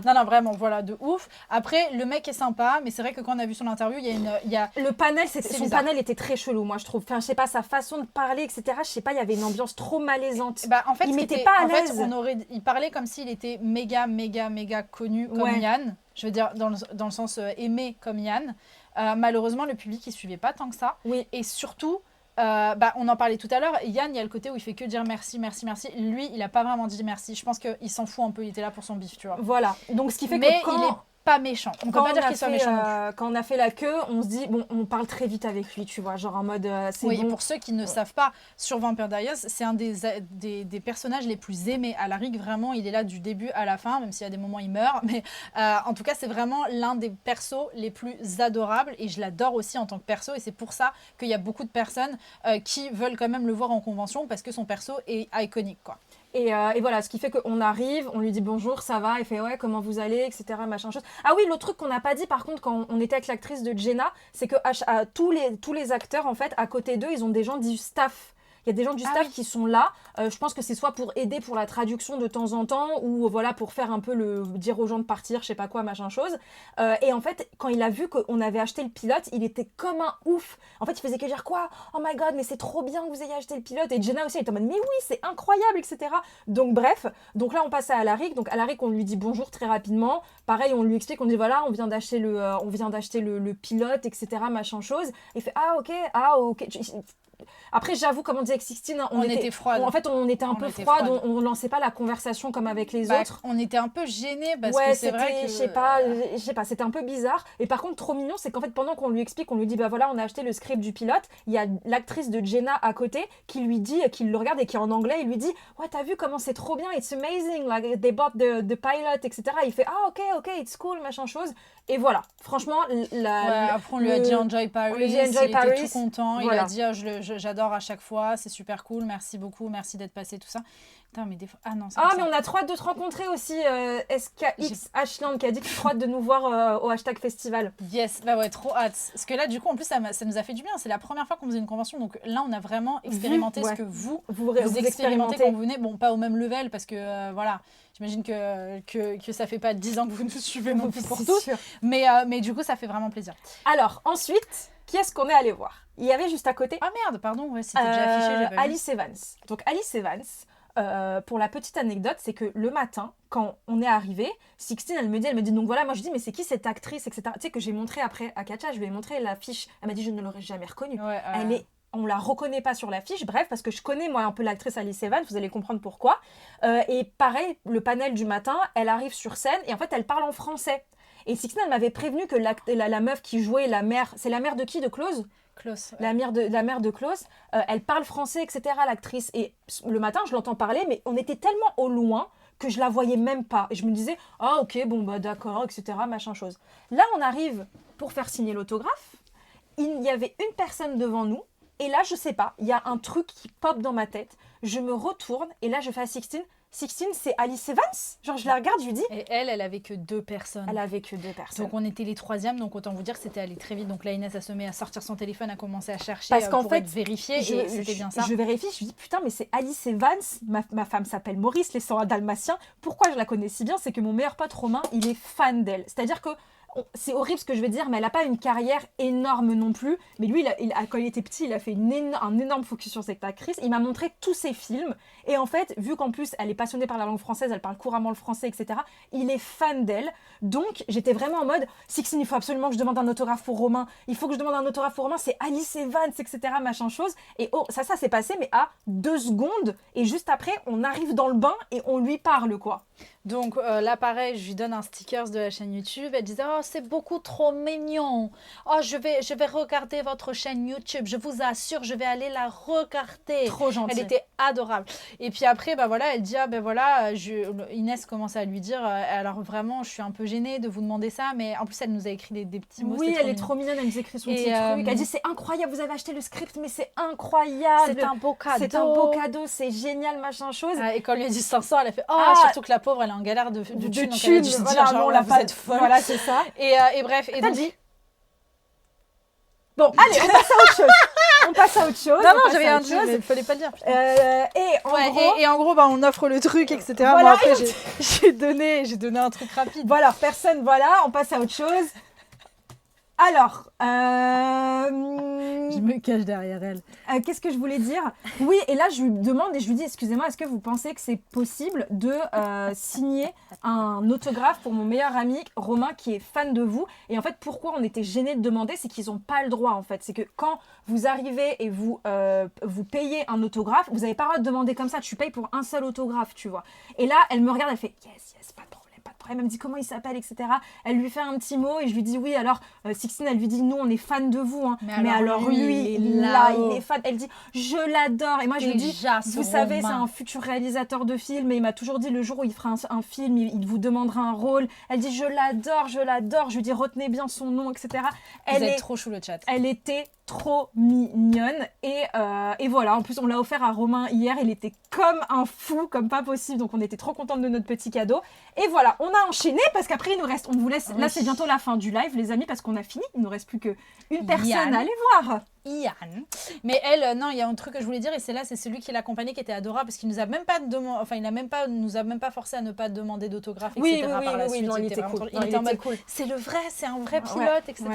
Non, vraiment, voilà, de ouf. Après, le mec est sympa, mais c'est vrai que quand on a vu son interview, il y a le panel, son panel était très chelou, moi je trouve. Enfin, je sais pas, sa façon de parler, etc. Je sais pas, il y avait une ambiance trop malaisante. En fait, il m'était pas à l'aise. Il parlait comme s'il était méga connu comme Yann. Je veux dire, dans le sens aimé comme Yann. Malheureusement, le public, il suivait pas tant que ça. Oui. Et surtout, on en parlait tout à l'heure, Yann, il y a le côté où il fait que dire merci. Lui, il a pas vraiment dit merci. Je pense qu'il s'en fout un peu, il était là pour son bif, tu vois. Voilà. Donc, ce qui fait que quand... il est pas méchant. On peut pas dire qu'il soit méchant. Quand on a fait la queue, on se dit, bon, on parle très vite avec lui, tu vois, genre en mode, c'est oui, bon. Et pour ceux qui ne savent pas, sur Vampire Diaries, c'est un des personnages les plus aimés. Alaric, vraiment, il est là du début à la fin, même s'il y a des moments, il meurt. Mais en tout cas, c'est vraiment l'un des persos les plus adorables. Et je l'adore aussi en tant que perso. Et c'est pour ça qu'il y a beaucoup de personnes qui veulent quand même le voir en convention, parce que son perso est iconique, quoi. Et voilà, ce qui fait qu'on arrive, on lui dit bonjour, ça va, il fait ouais, comment vous allez, etc. Machin chose. Ah oui, l'autre truc qu'on n'a pas dit par contre quand on était avec l'actrice de Jenna, c'est que tous les acteurs, en fait, à côté d'eux, ils ont des gens du staff Il y a des gens du staff qui sont là. Je pense que c'est soit pour aider pour la traduction de temps en temps ou voilà pour faire un peu dire aux gens de partir, je sais pas quoi, machin chose. Et en fait, quand il a vu qu'on avait acheté le pilote, il était comme un ouf. En fait, il faisait que dire quoi? Oh my god, mais c'est trop bien que vous ayez acheté le pilote. Et Jenna aussi, elle était en mode mais oui, c'est incroyable, etc. Donc bref, donc là on passe à Alaric. Donc Alaric, on lui dit bonjour très rapidement. Pareil, on lui explique, on dit voilà, on vient d'acheter le pilote, etc. Machin chose. Il fait ah ok. Après, j'avoue, comme on dit avec Sixtine, on était froide. En fait, on était un peu froide. On lançait pas la conversation comme avec les autres. On était un peu gênés parce que c'est vrai que... Je sais pas, c'était un peu bizarre. Et par contre, trop mignon, c'est qu'en fait, pendant qu'on lui explique, on lui dit, bah voilà, on a acheté le script du pilote, il y a l'actrice de Jenna à côté qui lui dit, qui le regarde et qui est en anglais, il lui dit, ouais, t'as vu comment c'est trop bien, it's amazing, like, they bought the pilot, etc. Il fait, ah, ok, it's cool, machin chose. Et voilà, franchement, après, on lui a dit Enjoy Paris, il était tout content, voilà. Il a dit, j'adore à chaque fois, c'est super cool, merci beaucoup, merci d'être passé, tout ça. Putain, mais des fois... Ah non, c'est mais on a trop hâte de te rencontrer aussi, SKX Ashland, qui a dit que trop hâte de nous voir au hashtag festival. Yes, bah ouais, trop hâte. Parce que là, du coup, en plus, ça nous a fait du bien. C'est la première fois qu'on faisait une convention, donc là, on a vraiment expérimenté ce que vous expérimentez quand vous venez. Bon, pas au même level, parce que voilà... J'imagine que ça fait pas 10 ans que vous nous suivez non plus pour tous. Mais du coup, ça fait vraiment plaisir. Alors, ensuite, qui est-ce qu'on est allé voir? Il y avait juste à côté... Ah merde, pardon, ouais, c'était déjà affiché. Alice Evans. Donc, Alice Evans, pour la petite anecdote, c'est que le matin, quand on est arrivé, Sixtine, elle me dit, donc voilà, moi je dis, mais c'est qui cette actrice, etc. Tu sais, que j'ai montré après à Katia, je lui ai montré l'affiche. Elle m'a dit, je ne l'aurais jamais reconnue. Ouais, on la reconnaît pas sur l'affiche, bref, parce que je connais moi un peu l'actrice Alice Evans, vous allez comprendre pourquoi. Et pareil, le panel du matin, elle arrive sur scène et en fait elle parle en français. Et Sixtine, elle m'avait prévenu que la meuf qui jouait la mère, c'est la mère de qui, de Klaus ? Klaus, ouais. La mère de Klaus, elle parle français, etc. l'actrice. Et le matin, je l'entends parler, mais on était tellement au loin que je la voyais même pas. Et je me disais, ah ok, bon bah d'accord, etc. machin chose. Là, on arrive pour faire signer l'autographe. Il y avait une personne devant nous. Et là, je sais pas, il y a un truc qui pop dans ma tête. Je me retourne et là, je fais à Sixtine, c'est Alice Evans? Genre, je la regarde, je lui dis... Et elle avait que 2 personnes. Elle avait que 2 personnes. Donc, on était les 3e, donc autant vous dire que c'était allé très vite. Donc là, Inès, elle se met à sortir son téléphone, à commencer à chercher pour être vérifiée. Et c'était bien ça. Je vérifie, je lui dis, putain, mais c'est Alice Evans. Ma femme s'appelle Maurice, les sangs dalmatiens. Pourquoi je la connais si bien? C'est que mon meilleur pote Romain, il est fan d'elle. C'est-à-dire que c'est horrible ce que je vais dire, mais elle n'a pas une carrière énorme non plus. Mais lui, quand il était petit, il a fait un énorme focus sur cette actrice. Il m'a montré tous ses films. Et en fait, vu qu'en plus, elle est passionnée par la langue française, elle parle couramment le français, etc., il est fan d'elle. Donc, j'étais vraiment en mode, Sixtine, il faut absolument que je demande un autographe pour Romain. Il faut que je demande un autographe pour Romain. C'est Alice Evans, etc., machin chose. Et ça s'est passé, mais à 2 secondes. Et juste après, on arrive dans le bain et on lui parle, quoi. Donc là, pareil, je lui donne un sticker de la chaîne YouTube. Elle disait, oh, c'est beaucoup trop mignon. Oh, je vais regarder votre chaîne YouTube. Je vous assure, je vais aller la regarder. Trop gentille. Elle était adorable. Et puis après, bah voilà, elle dit, ah ben voilà, Inès commence à lui dire, alors vraiment, je suis un peu gênée de vous demander ça, mais en plus, elle nous a écrit des petits mots. Oui, elle est trop mignonne, elle nous écrit son petit truc. Elle dit, c'est incroyable, vous avez acheté le script, mais c'est incroyable. C'est un beau cadeau. C'est un beau cadeau, c'est génial, machin chose. Et quand on lui a dit 500, elle a fait, surtout que la pauvre, elle est en galère de thunes. Donc elle a dû se dire, genre, là, vous êtes folle. Voilà, c'est ça. Et bref. Et donc... dit. Bon, allez, on passe à autre chose. Non, j'avais un truc, mais il fallait pas le dire. Et en gros, bah, on offre le truc, etc. Voilà. Bon, après, j'ai donné un truc rapide. Voilà, on passe à autre chose. Alors, je me cache derrière elle. Qu'est-ce que je voulais dire? Oui, et là, je lui demande et je lui dis, excusez-moi, est-ce que vous pensez que c'est possible de signer un autographe pour mon meilleur ami Romain qui est fan de vous? Et en fait, pourquoi on était gênés de demander? C'est qu'ils n'ont pas le droit, en fait. C'est que quand vous arrivez et vous payez un autographe, vous n'avez pas le droit de demander comme ça. Tu payes pour un seul autographe, tu vois. Et là, elle me regarde, elle fait, yes, pas de problème. Elle me dit comment il s'appelle, etc. Elle lui fait un petit mot et je lui dis oui. Alors, Sixtine, elle lui dit nous, on est fan de vous. Hein. Mais alors lui, il est fan. Elle dit je l'adore. Et moi, je lui dis vous savez, c'est un futur réalisateur de film et il m'a toujours dit le jour où il fera un film, il vous demandera un rôle. Elle dit je l'adore. Je lui dis retenez bien son nom, etc. Vous êtes trop chou le chat. Elle était trop mignonne et voilà, en plus on l'a offert à Romain hier, il était comme un fou, comme pas possible, donc on était trop contente de notre petit cadeau. Et voilà, on a enchaîné parce qu'après il nous reste, on vous laisse, là c'est bientôt la fin du live les amis parce qu'on a fini, il nous reste plus qu'une personne à aller voir. Ian. Mais elle, non, il y a un truc que je voulais dire et c'est celui qui l'accompagnait qui était adorable parce qu'il nous a même pas nous a même pas forcé à ne pas demander d'autographe, etc. par la suite. Non, il était vraiment cool. Il était en mode, c'est le vrai, c'est un vrai pilote, etc.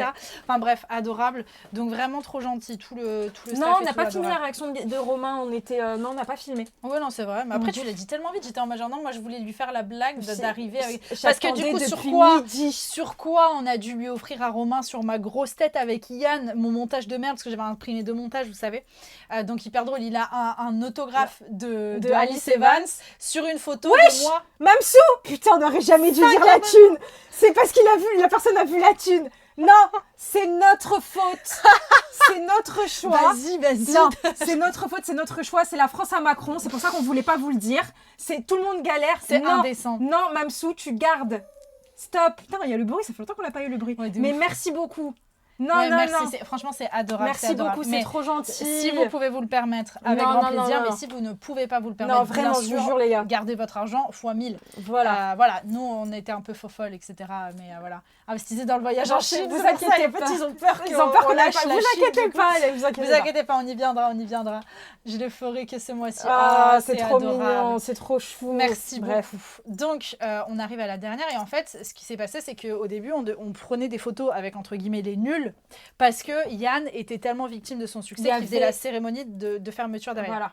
Enfin bref, adorable. Donc vraiment trop gentil, tout le staff. Non, on n'a pas filmé la réaction de Romain, non, on n'a pas filmé. Ouais, non, c'est vrai. Mais après, tu l'as dit tellement vite, j'étais en mode, non, moi je voulais lui faire la blague d'arriver avec... Parce que du coup, sur quoi on a dû lui offrir à Romain sur ma grosse tête avec Yann, mon montage de merde, parce que j'avais imprimé 2 montages, vous savez. Donc hyper drôle, il a un autographe de Alice Evans sur une photo de moi. Mamsou, putain, on n'aurait jamais dû dire la thune. C'est parce qu'il a vu, la personne a vu la thune. Non, c'est notre faute. C'est notre choix. Vas-y. Non, c'est notre faute, c'est notre choix. C'est la France à Macron. C'est pour ça qu'on voulait pas vous le dire. Tout le monde galère. C'est indécent. Non, Mamsou, tu gardes. Stop. Putain, il y a le bruit. Ça fait longtemps qu'on n'a pas eu le bruit. Ouais, mais merci beaucoup. Non. Franchement, c'est adorable. Merci beaucoup, c'est trop gentil. Si vous pouvez vous le permettre, avec grand plaisir. Mais si vous ne pouvez pas vous le permettre, non, vraiment, je vous jure, les gars. Gardez votre argent fois 1000. Voilà. Nous, on était un peu faux-folles, etc. Mais voilà. Investissez dans le voyage en Chine. Vous inquiétez pas. Ils ont peur qu'on lâche la Chine. Vous inquiétez pas, on y viendra. Je le ferai que ce mois-ci. C'est trop mignon, c'est trop chou. Merci beaucoup. Donc, on arrive à la dernière. Et en fait, ce qui s'est passé, c'est qu'au début, on prenait des photos avec, entre guillemets, les nuls. Parce que Yann était tellement victime de son succès qu'il faisait la cérémonie de fermeture derrière. Voilà.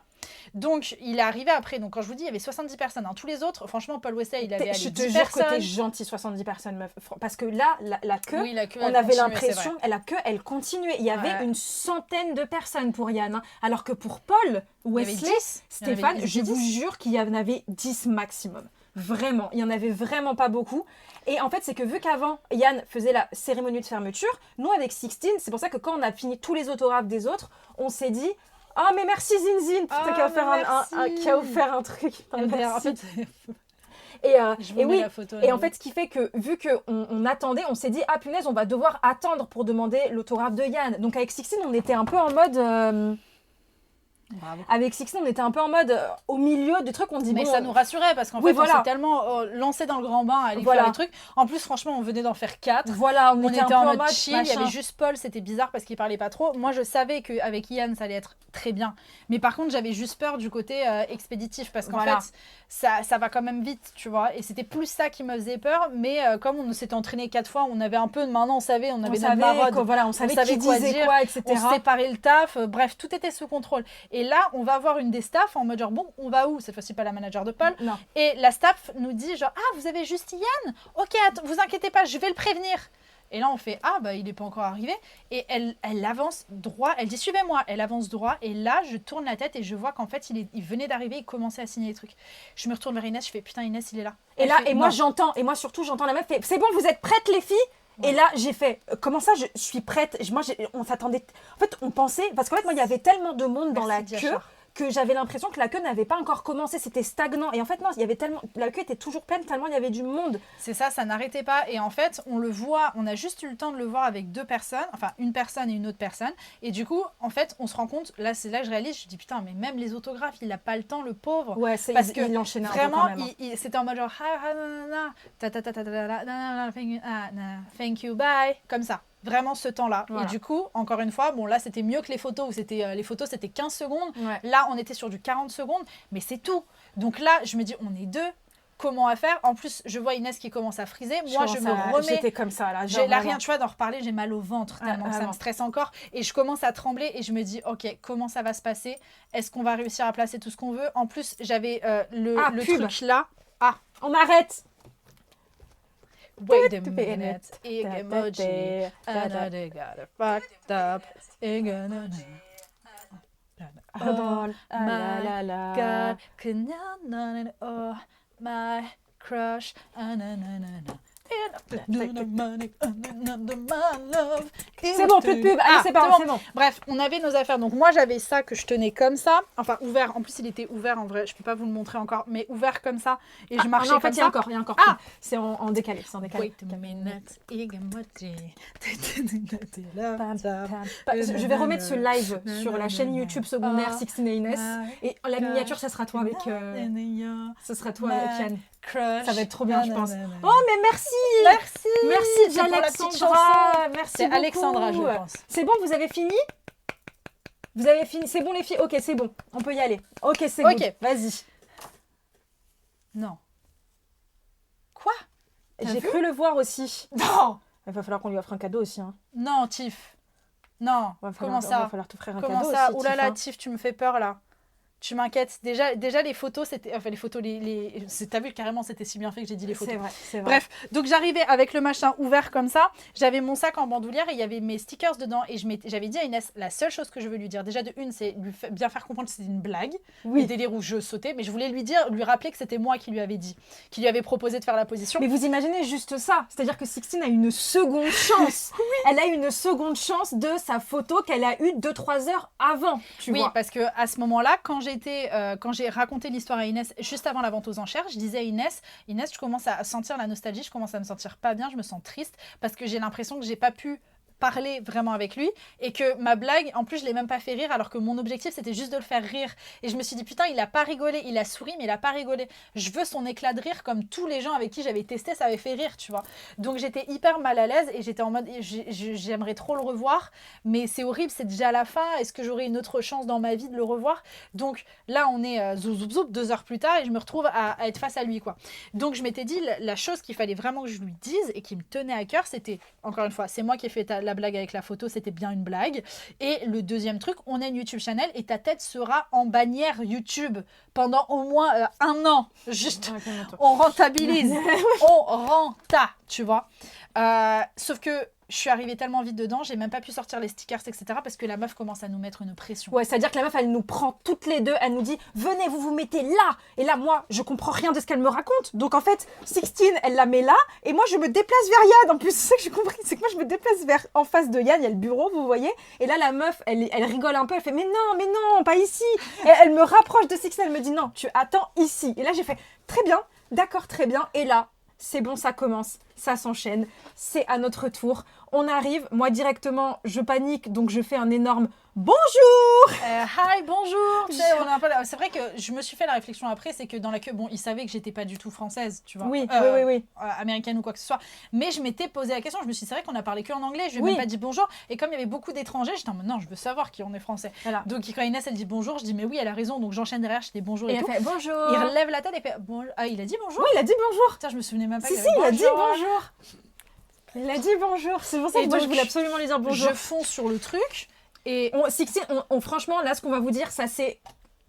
Donc, il est arrivé après. Donc, quand je vous dis, il y avait 70 personnes. Hein. Tous les autres, franchement, Paul Wesley, il avait 10 personnes. Je te jure que t'es gentil, 70 personnes, meuf. Parce que là, la queue, on avait l'impression, la queue, elle continuait. Il y avait une centaine de personnes pour Yann. Hein. Alors que pour Paul Wesley, Stéphane, je vous jure qu'il y en avait 10 maximum. Vraiment, il n'y en avait vraiment pas beaucoup. Et en fait, c'est que vu qu'avant, Yann faisait la cérémonie de fermeture, nous, avec Sixtine, c'est pour ça que quand on a fini tous les autographes des autres, on s'est dit « Ah, mais merci Zinzine, putain, qui a offert un truc. » Et en fait, ce qui fait que, vu qu'on attendait, on s'est dit « Ah, punaise, on va devoir attendre pour demander l'autographe de Yann. » Donc, avec Sixtine, on était un peu en mode... Bravo. Avec Sixtine, on était un peu en mode au milieu du truc, on dit mais ça nous rassurait parce qu'en fait on s'est tellement lancé dans le grand bain à aller faire les trucs. En plus franchement on venait d'en faire 4. Voilà, on était en mode chill, il y avait juste Paul, c'était bizarre parce qu'il parlait pas trop. Moi je savais qu'avec Ian ça allait être très bien. Mais par contre j'avais juste peur du côté expéditif parce qu'en fait ça va quand même vite, tu vois. Et c'était plus ça qui me faisait peur. Mais comme on s'était entraîné 4 fois, on avait un peu, maintenant on savait, on avait notre marode. On savait qui disait quoi, etc. On séparait le taf, bref, tout était sous contrôle. Et là, on va avoir une des staffs en mode genre, bon, on va où? Cette fois-ci, pas la manager de Paul. Non. Et la staff nous dit genre, ah, vous avez juste Yann? Ok, vous inquiétez pas, je vais le prévenir. Et là, on fait, ah, bah, il n'est pas encore arrivé. Et elle avance droit, elle dit, suivez-moi. Elle avance droit. Et là, je tourne la tête et je vois qu'en fait, il venait d'arriver, il commençait à signer les trucs. Je me retourne vers Inès, je fais, putain, Inès, il est là. Moi, j'entends, et moi, surtout, j'entends la meuf, c'est bon, vous êtes prêtes, les filles? Et là, j'ai fait, comment ça, je suis prête? On s'attendait, en fait, on pensait, parce qu'en fait, moi, il y avait tellement de monde dans la queue que j'avais l'impression que la queue n'avait pas encore commencé, c'était stagnant. Et en fait, non, il y avait tellement, la queue était toujours pleine, tellement il y avait du monde. C'est ça n'arrêtait pas. Et en fait, on le voit, on a juste eu le temps de le voir avec 2 personnes, enfin, une personne et une autre personne. Et du coup, en fait, on se rend compte, là, c'est là que je réalise, je dis, putain, mais même les autographes, il n'a pas le temps, le pauvre. Ouais, parce qu'il enchaînait vraiment, un peu quand même. C'était en mode genre, thank you, bye, comme ça. Vraiment ce temps-là. Voilà. Et du coup, encore une fois, bon là c'était mieux que les photos où c'était les photos c'était 15 secondes. Ouais. Là on était sur du 40 secondes, mais c'est tout. Donc là je me dis on est 2, comment à faire? En plus je vois Inès qui commence à friser. Moi je me remets. J'étais comme ça là. J'ai là rien tu vois d'en reparler, j'ai mal au ventre tellement ça me stresse encore et je commence à trembler et je me dis ok comment ça va se passer? Est-ce qu'on va réussir à placer tout ce qu'on veut? En plus j'avais le truc là. Ah on arrête. Wait a minute, emoji, another got a fucked up, oh my god, oh my crush, c'est bon, plus de pub, allez c'est bon. Bref, on avait nos affaires, donc moi j'avais ça que je tenais comme ça, enfin ouvert, en plus il était ouvert en vrai, je peux pas vous le montrer encore, mais ouvert comme ça, et je marchais comme ça. Il y a encore, c'est en décalé, Wait a minute, je vais remettre ce live sur la chaîne YouTube secondaire Sixtine et Inès, et la miniature ça sera toi avec Yann. Ça va être trop bien, je pense. Oh, mais merci Alexandra. Merci c'est beaucoup. Alexandra, je pense. C'est bon, vous avez fini? Vous avez fini, c'est bon les filles? Ok, c'est bon, on peut y aller. Ok, c'est bon. Ok. Vas-y. Non. Quoi? J'ai cru le voir aussi. Non. Il va falloir qu'on lui offre un cadeau aussi. Hein. Non, Tiff. Non. Comment ça? Il va falloir t'offrir un Comment cadeau ça? aussi. Ouh là là, Tiff, Tiff, tu me fais peur là. Tu m'inquiètes. Déjà les photos, c'était... Enfin, les photos, t'as vu, carrément, c'était si bien fait que j'ai dit les photos. C'est vrai. Bref, donc j'arrivais avec le machin ouvert comme ça. J'avais mon sac en bandoulière et il y avait mes stickers dedans. Et j'avais dit à Inès, la seule chose que je veux lui dire, déjà de une, c'est bien faire comprendre que c'était une blague. Oui. Le délire où je sautais. Mais je voulais lui rappeler que c'était moi qui lui avais dit, qui lui avait proposé de faire la position. Mais vous imaginez juste ça. C'est-à-dire que Sixtine a une seconde chance. Oui. Elle a une seconde chance de sa photo qu'elle a eue 2-3 heures avant. Tu vois. Oui, parce qu'à ce moment-là, quand j'ai raconté l'histoire à Inès juste avant la vente aux enchères, je disais à Inès, je commence à sentir la nostalgie, je commence à me sentir pas bien, je me sens triste parce que j'ai l'impression que j'ai pas pu parler vraiment avec lui et que ma blague, en plus je l'ai même pas fait rire alors que mon objectif c'était juste de le faire rire et je me suis dit putain il a pas rigolé, il a souri mais il a pas rigolé, je veux son éclat de rire comme tous les gens avec qui j'avais testé ça avait fait rire tu vois, donc j'étais hyper mal à l'aise et j'étais en mode j'aimerais trop le revoir mais c'est horrible, c'est déjà la fin, est-ce que j'aurai une autre chance dans ma vie de le revoir, donc là on est zouk zouk zouk 2 heures plus tard et je me retrouve à être face à lui quoi, donc je m'étais dit la chose qu'il fallait vraiment que je lui dise et qui me tenait à cœur c'était, encore une fois c'est moi qui ai fait la blague avec la photo, c'était bien une blague. Et le deuxième truc, on a une YouTube channel et ta tête sera en bannière YouTube pendant au moins 1 an. Juste, on rentabilise. On renta, tu vois. Sauf que je suis arrivée tellement vite dedans, j'ai même pas pu sortir les stickers, etc. parce que la meuf commence à nous mettre une pression. Ouais, c'est-à-dire que la meuf, elle nous prend toutes les deux, elle nous dit « Venez, vous vous mettez là !» Et là, moi, je comprends rien de ce qu'elle me raconte. Donc, en fait, Sixtine, elle la met là, et moi, je me déplace vers Yann. En plus, c'est ça que j'ai compris, c'est que moi, je me déplace en face de Yann, il y a le bureau, vous voyez. Et là, la meuf, elle rigole un peu, elle fait « Mais non, pas ici !» Et elle me rapproche de Sixtine, elle me dit « Non, tu attends ici !» Et là, j'ai fait « Très bien, d'accord, très bien. » Et là, c'est bon, ça commence, ça s'enchaîne, c'est à notre tour. On arrive, moi directement, je panique, donc je fais un énorme bonjour. Hi, bonjour. C'est vrai que je me suis fait la réflexion après, c'est que dans la queue, bon, ils savaient que j'étais pas du tout française, tu vois. Oui. Américaine ou quoi que ce soit. Mais je m'étais posé la question, je me suis dit, c'est vrai qu'on a parlé que en anglais, je lui ai Oui. même pas dit bonjour. Et comme il y avait beaucoup d'étrangers, j'étais en mode, non, je veux savoir qui on est français. Voilà. Donc quand Inès, elle dit bonjour, je dis, mais oui, elle a raison. Donc j'enchaîne derrière, je dis bonjour et tout. Elle fait bonjour. Il relève la tête et fait bonjour. Ah, il a dit bonjour. Oui, il a dit bonjour. Putain, je me souvenais même pas. Si, il a dit bonjour. Il a dit bonjour. C'est pour ça que moi, je voulais absolument lui dire bonjour. Je fonce sur le truc. Et Sixtine, franchement, là, ce qu'on va vous dire, ça c'est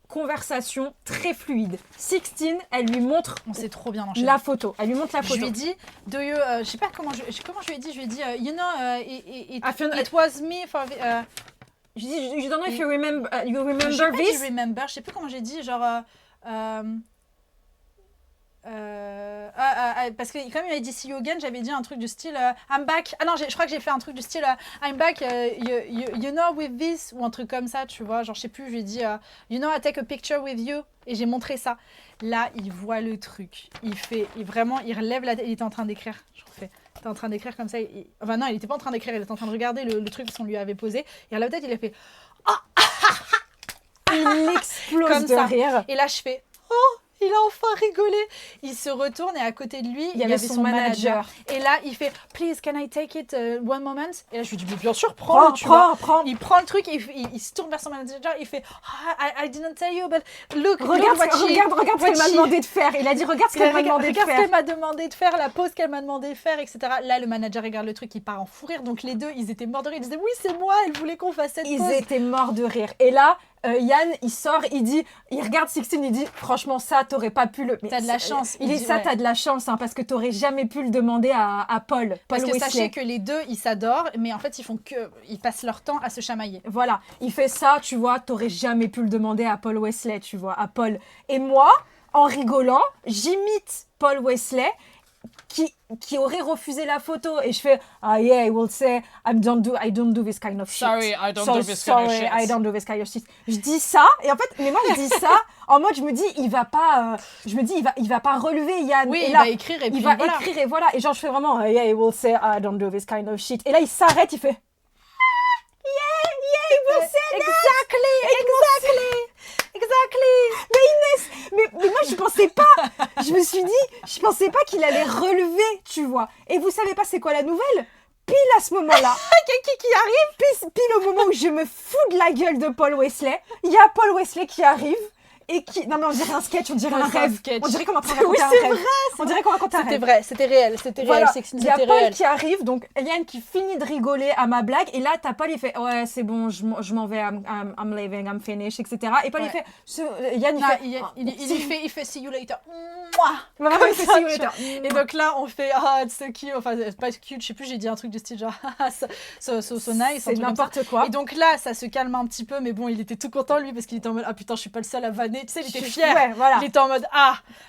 conversation très fluide. Sixtine, elle lui montre on s'est trop bien enchaîné. la photo. Elle lui montre la photo. Je lui ai dit, je sais pas comment je lui ai dit, you know, it was me for... je dis, you don't know if you remember, this. Je sais plus comment j'ai dit, genre... parce que comme il m'avait dit see you again, j'avais dit un truc du style I'm back. Ah non, je crois que j'ai fait un truc du style I'm back, you know with this, ou un truc comme ça, tu vois. Genre, je sais plus, je lui ai dit you know I take a picture with you, et j'ai montré ça. Là, il voit le truc. Vraiment, il relève la tête. Il était en train d'écrire. Je refais. Il était en train d'écrire comme ça. Enfin, non, il était pas en train d'écrire, il était en train de regarder le truc qu'on lui avait posé. Il relève la tête, il a fait il explose comme de rire. Et là, je fais oh, il a enfin rigolé. Il se retourne et à côté de lui, il y avait son manager. Et là, il fait please, can I take it one moment? Et là, je lui dis mais bien sûr, prends. Il prend le truc, il se tourne vers son manager. Il fait I didn't tell you, but look, regarde ce qu'elle m'a demandé de faire. Il a dit regarde ce qu'elle m'a demandé de faire. Regarde ce qu'elle m'a demandé de faire, la pause qu'elle m'a demandé de faire, etc. Là, le manager regarde le truc, il part en fou rire. Donc les deux, ils étaient morts de rire. Ils disaient oui, c'est moi. Elle voulait qu'on fasse cette pause. Ils étaient morts de rire. Et là. Yann, il sort, il regarde Sixtine, il dit franchement ça, t'aurais pas pu le... T'as de la chance. Il dit ça, t'as de la chance, hein, parce que t'aurais jamais pu le demander à Paul. Parce que Wesley. Sachez que les deux, ils s'adorent, mais en fait, ils passent leur temps à se chamailler. Voilà, il fait ça, tu vois, t'aurais jamais pu le demander à Paul Wesley, tu vois, à Paul. Et moi, en rigolant, j'imite Paul Wesley, qui aurait refusé la photo, et je fais yeah, I will say I don't do this kind of shit. Sorry, I don't do this kind of shit. I don't do this kind of shit. Je dis ça, et en fait, mais moi je dis ça en mode, je me dis il va pas relever Yann. Oui, et il là, va écrire et puis il va voilà. écrire et voilà. Et genre je fais vraiment yeah, I will say I don't do this kind of shit. Et là il s'arrête, il fait yeah, he will say exactly. Mais moi je pensais pas. Je me suis dit, je pensais pas qu'il allait relever, tu vois. Et vous savez pas c'est quoi la nouvelle? pile à ce moment-là, qui arrive, pile au moment où je me fous de la gueule de Paul Wesley, il y a Paul Wesley qui arrive. Et qui... Non mais on dirait un sketch, on dirait un rêve. On dirait qu'on est en train de raconter un rêve. Vrai, on dirait qu'on raconte un rêve. C'était vrai, c'était réel, voilà. Sex and the Il y a City, Paul réel. qui arrive, donc Yann qui finit de rigoler à ma blague, et là t'as Paul, il fait ouais c'est bon, je m'en vais, I'm leaving, I'm finished, etc. Et Paul il fait, Yann il fait see you later. Mouah. Vraiment, il fait see you later. Et donc là on fait it's so cute, enfin c'est pas cute, je sais plus, j'ai dit un truc du style genre so nice. C'est n'importe quoi. Et donc là ça se calme un petit peu, mais bon il était tout content lui parce qu'il était en mode ah putain je suis pas le seul à vanner, tu sais il était fier. Ouais, voilà. Il était en mode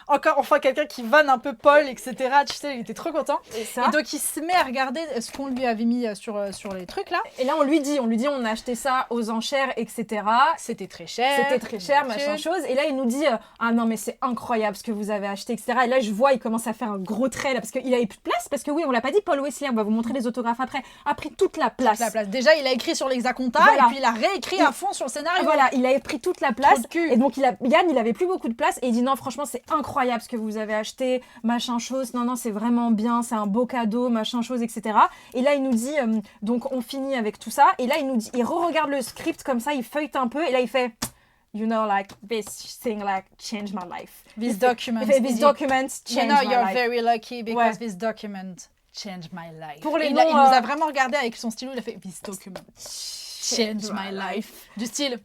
enfin quelqu'un qui vanne un peu Paul, etc. Tu sais, il était trop content. Et donc il se met à regarder ce qu'on lui avait mis sur les trucs là. Et là on lui dit on a acheté ça aux enchères, etc. C'était très cher, machin chose. Et là il nous dit ah non mais c'est incroyable ce que vous avez acheté, etc. Et là je vois il commence à faire un gros trait là parce qu'il avait plus de place, parce que oui on l'a pas dit, Paul Wesley, on va vous montrer les autographes après, a pris toute la place. Déjà il a écrit sur l'hexaconta et puis il a réécrit à fond sur le scénario. Voilà, il avait pris toute la place. Et donc Yann il avait plus beaucoup de place et il dit non franchement c'est incroyable ce que vous avez acheté, machin chose, non c'est vraiment bien, c'est un beau cadeau, machin chose, etc. Et là il nous dit donc on finit avec tout ça, et là il nous dit, il re-regarde le script comme ça, il feuillete un peu et là il fait you know like this thing like changed my life, this document changed my life. You're very lucky because this document changed my life. Pour les il nous a vraiment regardé avec son stylo, il a fait this document changed my life, du style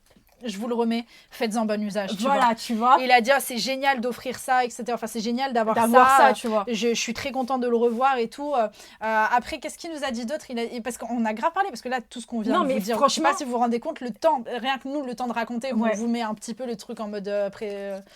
je vous le remets, faites-en bon usage. Tu vois. Et il a dit c'est génial d'offrir ça, etc. Enfin, c'est génial d'avoir ça, tu vois. Je suis très contente de le revoir et tout. Après, qu'est-ce qu'il nous a dit d'autre? Parce qu'on a grave parlé, parce que là, tout ce qu'on vient de vous dire, franchement, je sais pas si vous vous rendez compte, le temps, rien que nous, le temps de raconter, on vous met un petit peu le truc en mode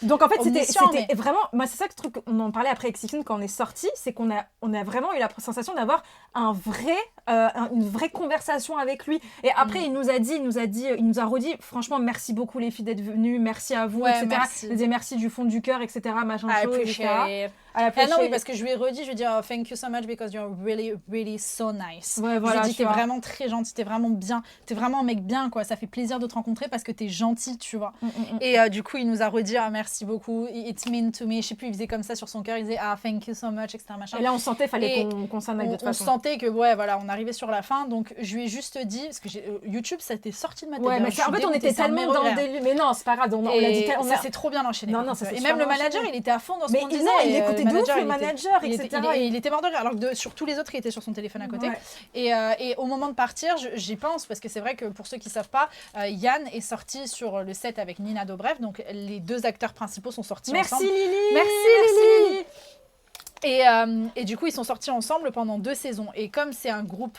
Donc en fait, c'était vraiment. Moi, c'est ça le truc, on en parlait après Execution quand on est sorti, c'est qu'on a vraiment eu la sensation d'avoir une vraie conversation avec lui. Et après, il nous a redit, franchement, merci beaucoup les filles d'être venues, merci à vous, etc. Il disait merci du fond du cœur, etc. Machin chose, etc. Non, oui, parce que je lui ai redit, je lui ai dit thank you so much because you're really, really so nice. Ouais, voilà, je lui ai dit, t'es vraiment très gentil, t'es vraiment bien, t'es vraiment un mec bien, quoi. Ça fait plaisir de te rencontrer parce que t'es gentil, tu vois. Et du coup, il nous a redit, merci beaucoup, it's mean to me. Je sais plus, il faisait comme ça sur son cœur, il disait, thank you so much, etc. Machin. Et là, on sentait, fallait qu'on s'en aille de toute façon. On sentait que, voilà, on arrivait sur la fin, donc je lui ai juste dit, parce que YouTube, ça était sorti de ma tête. Ouais, mais en fait, on était tellement dans le délire. Mais non, c'est pas grave, on l'a dit. Ça s'est trop bien enchaîné. Non, ça et même le manager, il était à fond dans ce qu'on disait. Il écoutait de ouf, le manager, etc. Il était mort de rire, alors que sur tous les autres, il était sur son téléphone à côté. Et au moment de partir, j'y pense, parce que c'est vrai que pour ceux qui ne savent pas, Yann est sorti sur le set avec Nina Dobrev, donc les deux acteurs principaux sont sortis ensemble. Merci Lily. Et du coup, ils sont sortis ensemble pendant 2 saisons. Et comme c'est un groupe...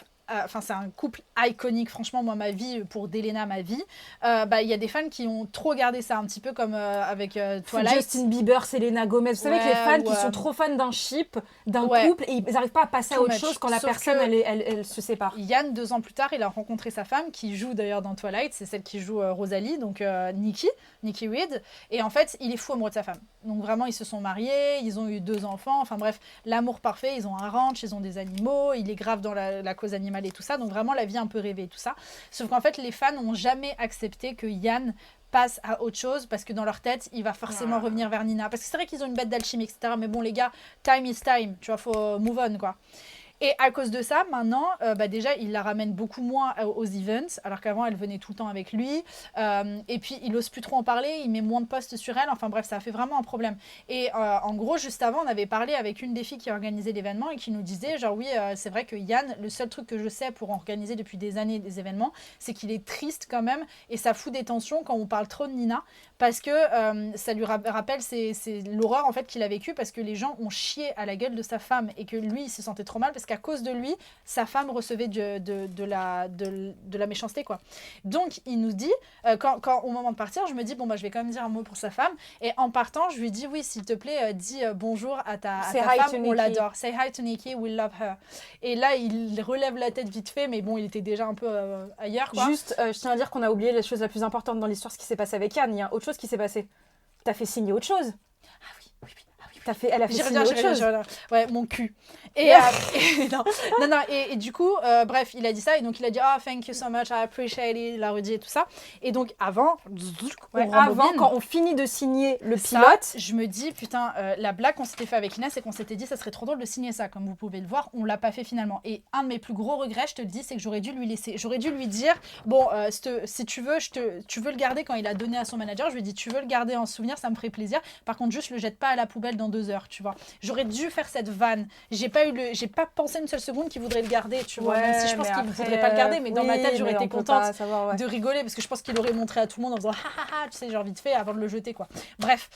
c'est un couple iconique, franchement, moi, ma vie, pour Delena, ma vie, il y a des fans qui ont trop gardé ça, un petit peu comme avec Twilight. Justin Bieber, Selena Gomez, vous savez que les fans qui sont trop fans d'un ship, d'un couple, et ils n'arrivent pas à passer à autre chose quand la personne, elle se sépare. Yann, 2 ans plus tard, il a rencontré sa femme, qui joue d'ailleurs dans Twilight, c'est celle qui joue Rosalie, donc Nikki Reed, et en fait, il est fou amoureux de sa femme. Donc vraiment, ils se sont mariés, ils ont eu 2 enfants, enfin bref, l'amour parfait, ils ont un ranch, ils ont des animaux, il est grave dans la cause animale et tout ça, donc vraiment la vie un peu rêvée et tout ça. Sauf qu'en fait, les fans n'ont jamais accepté que Yann passe à autre chose, parce que dans leur tête, il va forcément revenir vers Nina. Parce que c'est vrai qu'ils ont une bête d'alchimie, etc. Mais bon, les gars, time is time, tu vois, faut move on, quoi. Et à cause de ça, maintenant, déjà, il la ramène beaucoup moins aux events, alors qu'avant, elle venait tout le temps avec lui. Et puis, il n'ose plus trop en parler, il met moins de posts sur elle. Enfin bref, ça a fait vraiment un problème. Et en gros, juste avant, on avait parlé avec une des filles qui organisait l'événement et qui nous disait, genre oui, c'est vrai que Yann, le seul truc que je sais pour organiser depuis des années des événements, c'est qu'il est triste quand même et ça fout des tensions quand on parle trop de Nina, parce que ça lui rappelle c'est l'horreur en fait qu'il a vécue, parce que les gens ont chié à la gueule de sa femme et que lui, il se sentait trop mal parce qu'à cause de lui, sa femme recevait de la méchanceté, quoi. Donc, il nous dit, quand au moment de partir, je me dis, je vais quand même dire un mot pour sa femme. Et en partant, je lui dis, oui, s'il te plaît, dis bonjour à ta femme, on l'adore. Say hi to Nikki, we love her. Et là, il relève la tête vite fait, mais bon, il était déjà un peu ailleurs, quoi. Juste, je tiens à dire qu'on a oublié la chose la plus importante dans l'histoire, ce qui s'est passé avec Yann. Il y a autre chose qui s'est passé. T'as fait signer autre chose. Elle a fait signer autre chose. Ouais, mon cul. Et, et du coup, bref, il a dit ça. Et donc, il a dit, thank you so much, I appreciate it, il a redit et tout ça. Et donc, avant, quand on finit de signer le pilote, je me dis, putain, la blague qu'on s'était fait avec Inès, c'est qu'on s'était dit, ça serait trop drôle de signer ça. Comme vous pouvez le voir, on l'a pas fait finalement. Et un de mes plus gros regrets, je te le dis, c'est que j'aurais dû lui laisser. J'aurais dû lui dire, bon, si tu veux, tu veux le garder quand il a donné à son manager. Je lui ai dit, tu veux le garder en souvenir, ça me ferait plaisir. Par contre, juste le jette pas à la poubelle dans 2 heures, tu vois. J'aurais dû faire cette vanne. J'ai pas pensé une seule seconde qu'il voudrait le garder, tu vois. Même si je pense qu'il voudrait pas le garder, mais dans ma tête, j'aurais été contente de rigoler parce que je pense qu'il aurait montré à tout le monde en faisant tu sais, genre vite fait avant de le jeter, quoi. Bref.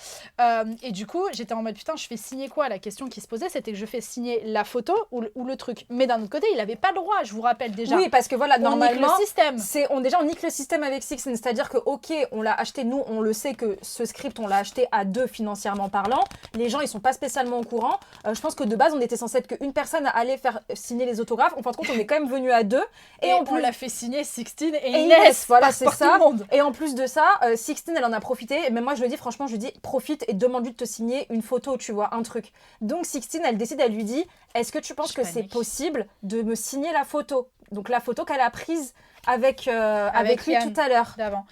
Et du coup, j'étais en mode putain, je fais signer quoi? La question qui se posait, c'était que je fais signer la photo ou le truc. Mais d'un autre côté, il avait pas le droit, je vous rappelle déjà. Oui, parce que voilà, normalement, on nique le système. On nique le système avec Sixteen, c'est-à-dire que ok, on l'a acheté, nous, on le sait que ce script, on l'a acheté à 2 financièrement parlant. Les gens, ils sont pas spécialement au courant. Je pense que de base, on était censé être qu'une personne allait faire signer les autographes. En fin de compte, on est quand même venu à 2. Et on l'a fait signer Sixteen et Inès. Voilà, c'est ça. Et en plus de ça, Sixteen, elle en a profité. Et même moi, je le dis, franchement, je lui dis, profite et demande-lui de te signer une photo, tu vois, un truc. Donc, Sixteen, elle décide, elle lui dit, est-ce que tu penses que c'est possible de me signer la photo? Donc, la photo qu'elle a prise avec lui tout à l'heure. D'avant.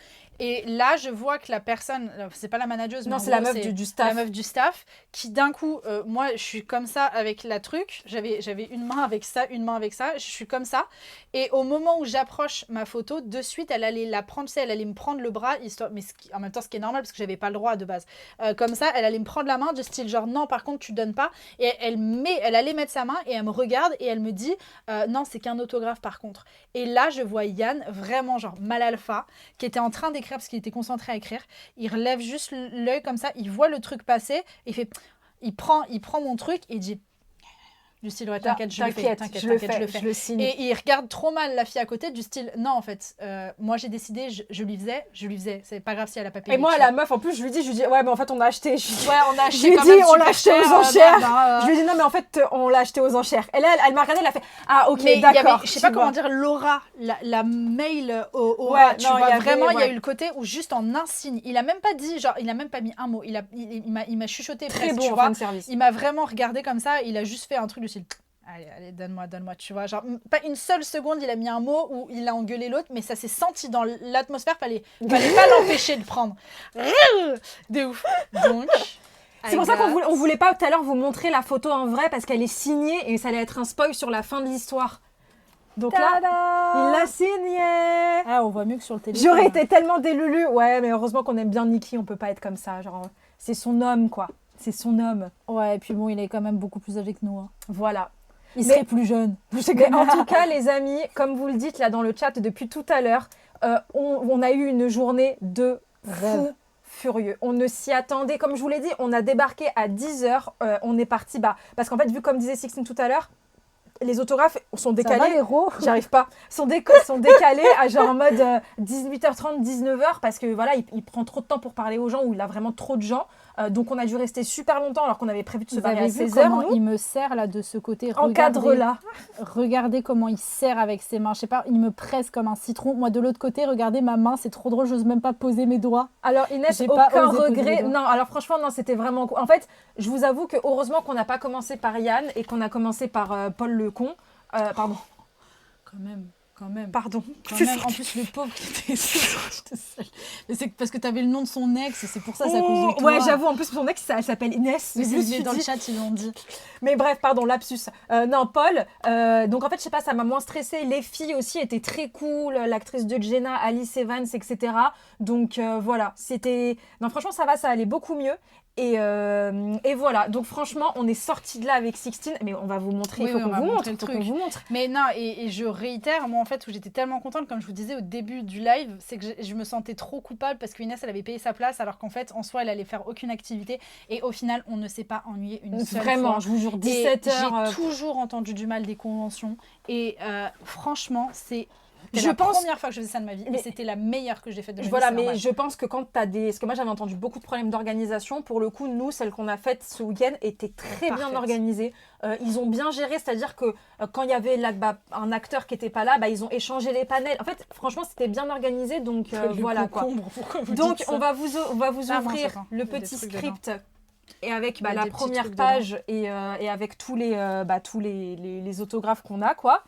Et là, je vois que la personne, c'est pas la manageuse, non, c'est la meuf du staff. La meuf du staff, qui d'un coup, moi, je suis comme ça avec la truc. J'avais une main avec ça, une main avec ça. Je suis comme ça. Et au moment où j'approche ma photo, de suite, elle allait la prendre, tu sais, elle allait me prendre le bras, histoire, mais en même temps, ce qui est normal parce que j'avais pas le droit de base. Comme ça, elle allait me prendre la main, du style genre non, par contre, tu donnes pas. Et elle allait mettre sa main et elle me regarde et elle me dit non, c'est qu'un autographe par contre. Et là, je vois Yann vraiment genre mal alpha qui était en train d'écrire parce qu'il était concentré à écrire. Il relève juste l'œil comme ça, il voit le truc passer et il prend mon truc et il dit du style ouais, t'inquiète, je le signe. Et il regarde trop mal la fille à côté du style non en fait moi j'ai décidé, je lui faisais, c'est pas grave si elle a pas payé. Et moi la meuf en plus je lui dis ouais mais en fait on a acheté. On a acheté. On l'a acheté aux enchères. Je lui ai dit non mais en fait on l'a acheté aux enchères. Et là elle m'a regardé, elle a fait ah ok mais d'accord. Je sais pas comment dire l'aura, la mail aura, tu vois vraiment il y a eu le côté où juste en un signe, il a même pas dit genre il a même pas mis un mot, il m'a chuchoté très presque, bon en fin de service. Il m'a vraiment regardé comme ça, il a juste fait un truc du style allez, donne-moi, tu vois. Genre, pas une seule seconde, il a mis un mot ou il a engueulé l'autre, mais ça s'est senti dans l'atmosphère, fallait pas l'empêcher de prendre. De ouf. Donc, c'est pour ça qu'on voulait pas tout à l'heure vous montrer la photo en vrai, parce qu'elle est signée et ça allait être un spoil sur la fin de l'histoire. Donc là, il l'a signé. Ah, on voit mieux que sur le téléphone. J'aurais été tellement délulu. Ouais, mais heureusement qu'on aime bien Nikki, on peut pas être comme ça. Genre, c'est son homme, quoi. C'est son homme. Ouais, et puis bon, il est quand même beaucoup plus âgé que nous. Hein. Voilà. Il serait plus jeune. Mais en tout cas, les amis, comme vous le dites là dans le chat depuis tout à l'heure, on a eu une journée de fou furieux. On ne s'y attendait. Comme je vous l'ai dit, on a débarqué à 10h. On est parti, parce qu'en fait, vu comme disait Sixteen tout à l'heure, les autographes sont décalés. Ça va, héros. J'arrive pas. Sont décalés à genre en mode 18h30, 19h parce que voilà, il prend trop de temps pour parler aux gens ou il a vraiment trop de gens. Donc on a dû rester super longtemps alors qu'on avait prévu de se barrer à 16h. Il me serre là de ce côté. Encadre là. Regardez comment il serre avec ses mains. Je sais pas, il me presse comme un citron. Moi de l'autre côté, regardez ma main, c'est trop drôle. J'ose même pas poser mes doigts. Alors Inès, aucun regret. Non, alors franchement non, c'était vraiment cool. En fait, je vous avoue que heureusement qu'on n'a pas commencé par Yann et qu'on a commencé par Paul Lecon. Pardon. Quand même. Pardon. Quand même. En plus, le pauvre qui était seul. Mais c'est parce que tu avais le nom de son ex, c'est pour ça, c'est à cause de toi. Ouais, j'avoue, en plus, son ex, elle s'appelle Inès. Mais c'est dans le chat, ils l'ont dit. Mais bref, pardon, lapsus. Non, Paul. Donc, en fait, je sais pas, ça m'a moins stressée. Les filles aussi étaient très cool. L'actrice de Jenna, Alice Evans, etc. Donc, voilà. C'était... Non, franchement, ça va, ça allait beaucoup mieux. Et voilà, donc franchement, on est sorti de là avec Sixteen, mais on va vous montrer, il faut qu'on vous montre. Mais non, et je réitère, moi en fait, où j'étais tellement contente, comme je vous disais au début du live, c'est que je me sentais trop coupable parce qu'Inès, elle avait payé sa place, alors qu'en fait, en soi, elle allait faire aucune activité, et au final, on ne s'est pas ennuyé une seule fois. Vraiment, je vous jure, 17 heures. J'ai toujours entendu du mal des conventions, et franchement, c'est... C'était la première fois que je faisais ça de ma vie, mais c'était la meilleure que j'ai faite de ma vie. Voilà, mais je pense que quand tu as des... Parce que moi, j'avais entendu beaucoup de problèmes d'organisation. Pour le coup, nous, celle qu'on a faite ce week-end était très bien organisée. Ils ont bien géré, c'est-à-dire que quand il y avait un acteur qui n'était pas là, ils ont échangé les panels. En fait, franchement, c'était bien organisé, donc voilà. Quoi. Pourquoi vous donc, dites on va vous ouvrir attends, le petit script et avec Il y a la des petits première trucs page et avec tous les autographes qu'on a, quoi.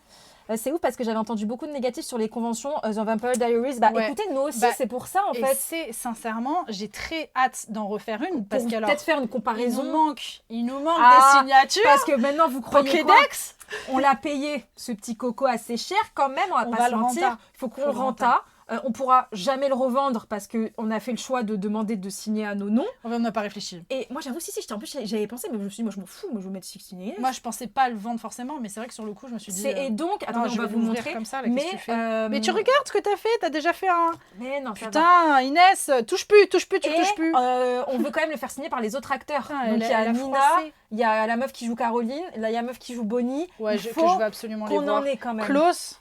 C'est ouf parce que j'avais entendu beaucoup de négatifs sur les conventions The Vampire Diaries. Ouais. Écoutez, nous aussi, Bah, c'est pour ça, en Et fait. c'est, sincèrement, j'ai très hâte d'en refaire une. Parce Pour qu'alors, peut-être faire une il comparaison. nous manque Ah, des signatures. Parce que maintenant, vous croyez quoi? Pokédex. On l'a payé, ce petit coco, assez cher quand même, on va pas va se le mentir. renta. Il faut qu'on Faut le le renta. On pourra jamais le revendre parce qu'on a fait le choix de demander de signer à nos noms. On n'a pas réfléchi. Et moi, j'avoue, en plus, j'avais pensé, mais je me suis dit, moi, je m'en fous, moi, je vais mettre 16 Inès. Moi, je pensais pas le vendre forcément, mais c'est vrai que sur le coup, je me suis dit. Et donc, attendez, non, on va vous montrer. comme ça, là, Mais, qu'est-ce que tu fais mais tu regardes ce que t'as fait, t'as déjà fait un. Mais non, ça va. Putain, Inès, touche plus, tu Et, touches plus. on veut quand même le faire signer par les autres acteurs. Putain, Donc, il y a Nina, froissé. il y a la meuf qui joue Caroline, là, il y a la meuf qui joue Bonnie. Ouais, Il que faut je veux absolument les qu'on voir. en ait quand même. Klaus,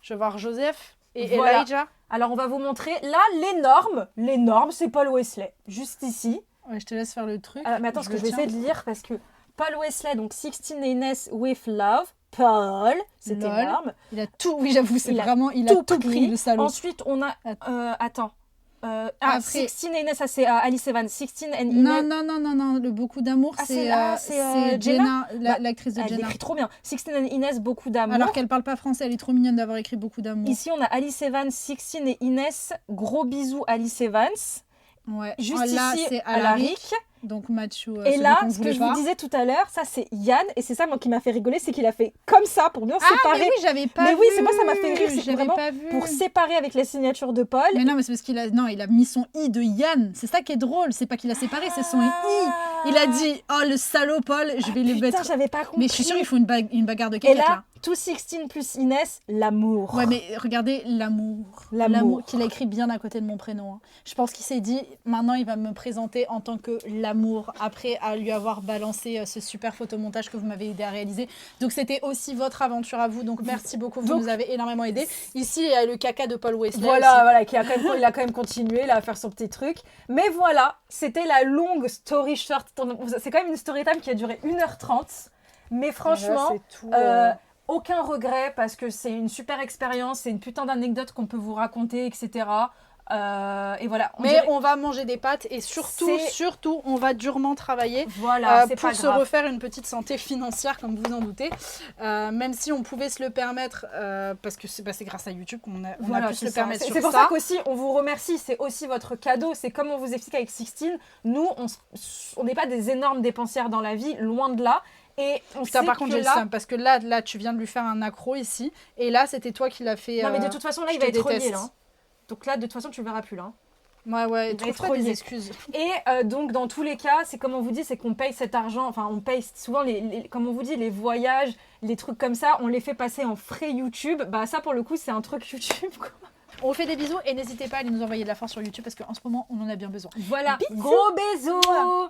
je veux voir Joseph et Voilà. Elijah. Alors, on va vous montrer, là, les normes, c'est Paul Wesley, juste ici. Ouais, je te laisse faire le truc. Mais attends, parce que je vais tiens. essayer de lire, parce que Paul Wesley, donc 16 Inès with love, Paul, c'est Lol. énorme. Il a tout, oui, j'avoue, c'est Il a vraiment, il a tout pris, le salaud. Ensuite, on a, attends. Après- 16 Inès, ça c'est Alice Evans. 16 and Non, Inès. non, le beaucoup d'amour, Ah, c'est c'est Jenna, Bah, l'actrice de Elle Jenna. écrit trop bien. 16 and Inès, beaucoup d'amour. Alors qu'elle parle pas français, elle est trop mignonne d'avoir écrit beaucoup d'amour. Ici, on a Alice Evans, 16 et Inès. Gros bisous, Alice Evans. Ouais. Juste là, ici, c'est Alaric. Donc Mathieu. Et là, ce que je vous disais tout à l'heure, ça c'est Yann. Et c'est ça moi qui m'a fait rigoler, c'est qu'il a fait comme ça pour bien séparer. Mais oui, j'avais pas Mais vu. oui, c'est moi, ça m'a fait rire, c'est J'avais vraiment pas vu. pour séparer avec la signature de Paul. Mais non, mais c'est parce qu'il a, non, il a mis son i de Yann. C'est ça qui est drôle. C'est pas qu'il a séparé, c'est son i. Il a dit, oh le salaud Paul, je vais le Putain, mettre. j'avais pas compris. Mais je suis sûre il faut une bagarre de Et kékette là, là. tout 16 plus Inès, l'amour. Ouais, mais regardez l'amour. L'amour. Qu'il a écrit bien à côté de mon prénom. Hein. Je pense qu'il s'est dit, maintenant il va me présenter en tant que l'amour, après à lui avoir balancé ce super photomontage que vous m'avez aidé à réaliser. Donc c'était aussi votre aventure à vous. Donc merci beaucoup, vous nous avez énormément aidé. Ici, il y a le caca de Paul Wesley. Voilà, il a quand même continué là, à faire son petit truc. Mais voilà, c'était la longue story short. C'est quand même une story time qui a duré 1h30. Mais franchement, c'est tout, aucun regret parce que c'est une super expérience, c'est une putain d'anecdote qu'on peut vous raconter, etc. Et voilà. On va manger des pâtes et surtout, on va durement travailler voilà, c'est pour pas se grave. refaire une petite santé financière, comme vous en doutez. Même si on pouvait se le permettre, parce que c'est grâce à YouTube qu'on a pu se le permettre sur ça. C'est pour ça qu'aussi, on vous remercie, c'est aussi votre cadeau. C'est comme on vous explique avec 16. Nous, on n'est pas des énormes dépensières dans la vie, loin de là. Et on Putain, sait par contre, que j'ai le seum, parce que là, tu viens de lui faire un accro ici, et là, c'était toi qui l'as fait. Non, mais de toute façon, là, il va être relié, là. Donc là, de toute façon, tu le verras plus, là. Ouais, il va être trouve-toi des relié. excuses. Et donc, dans tous les cas, c'est comme on vous dit, c'est qu'on paye cet argent, enfin, on paye souvent, comme on vous dit, les voyages, les trucs comme ça, on les fait passer en frais YouTube. Bah, ça, pour le coup, c'est un truc YouTube, quoi. On vous fait des bisous, et n'hésitez pas à aller nous envoyer de la force sur YouTube, parce qu'en ce moment, on en a bien besoin. Voilà, Bisous. gros bisous.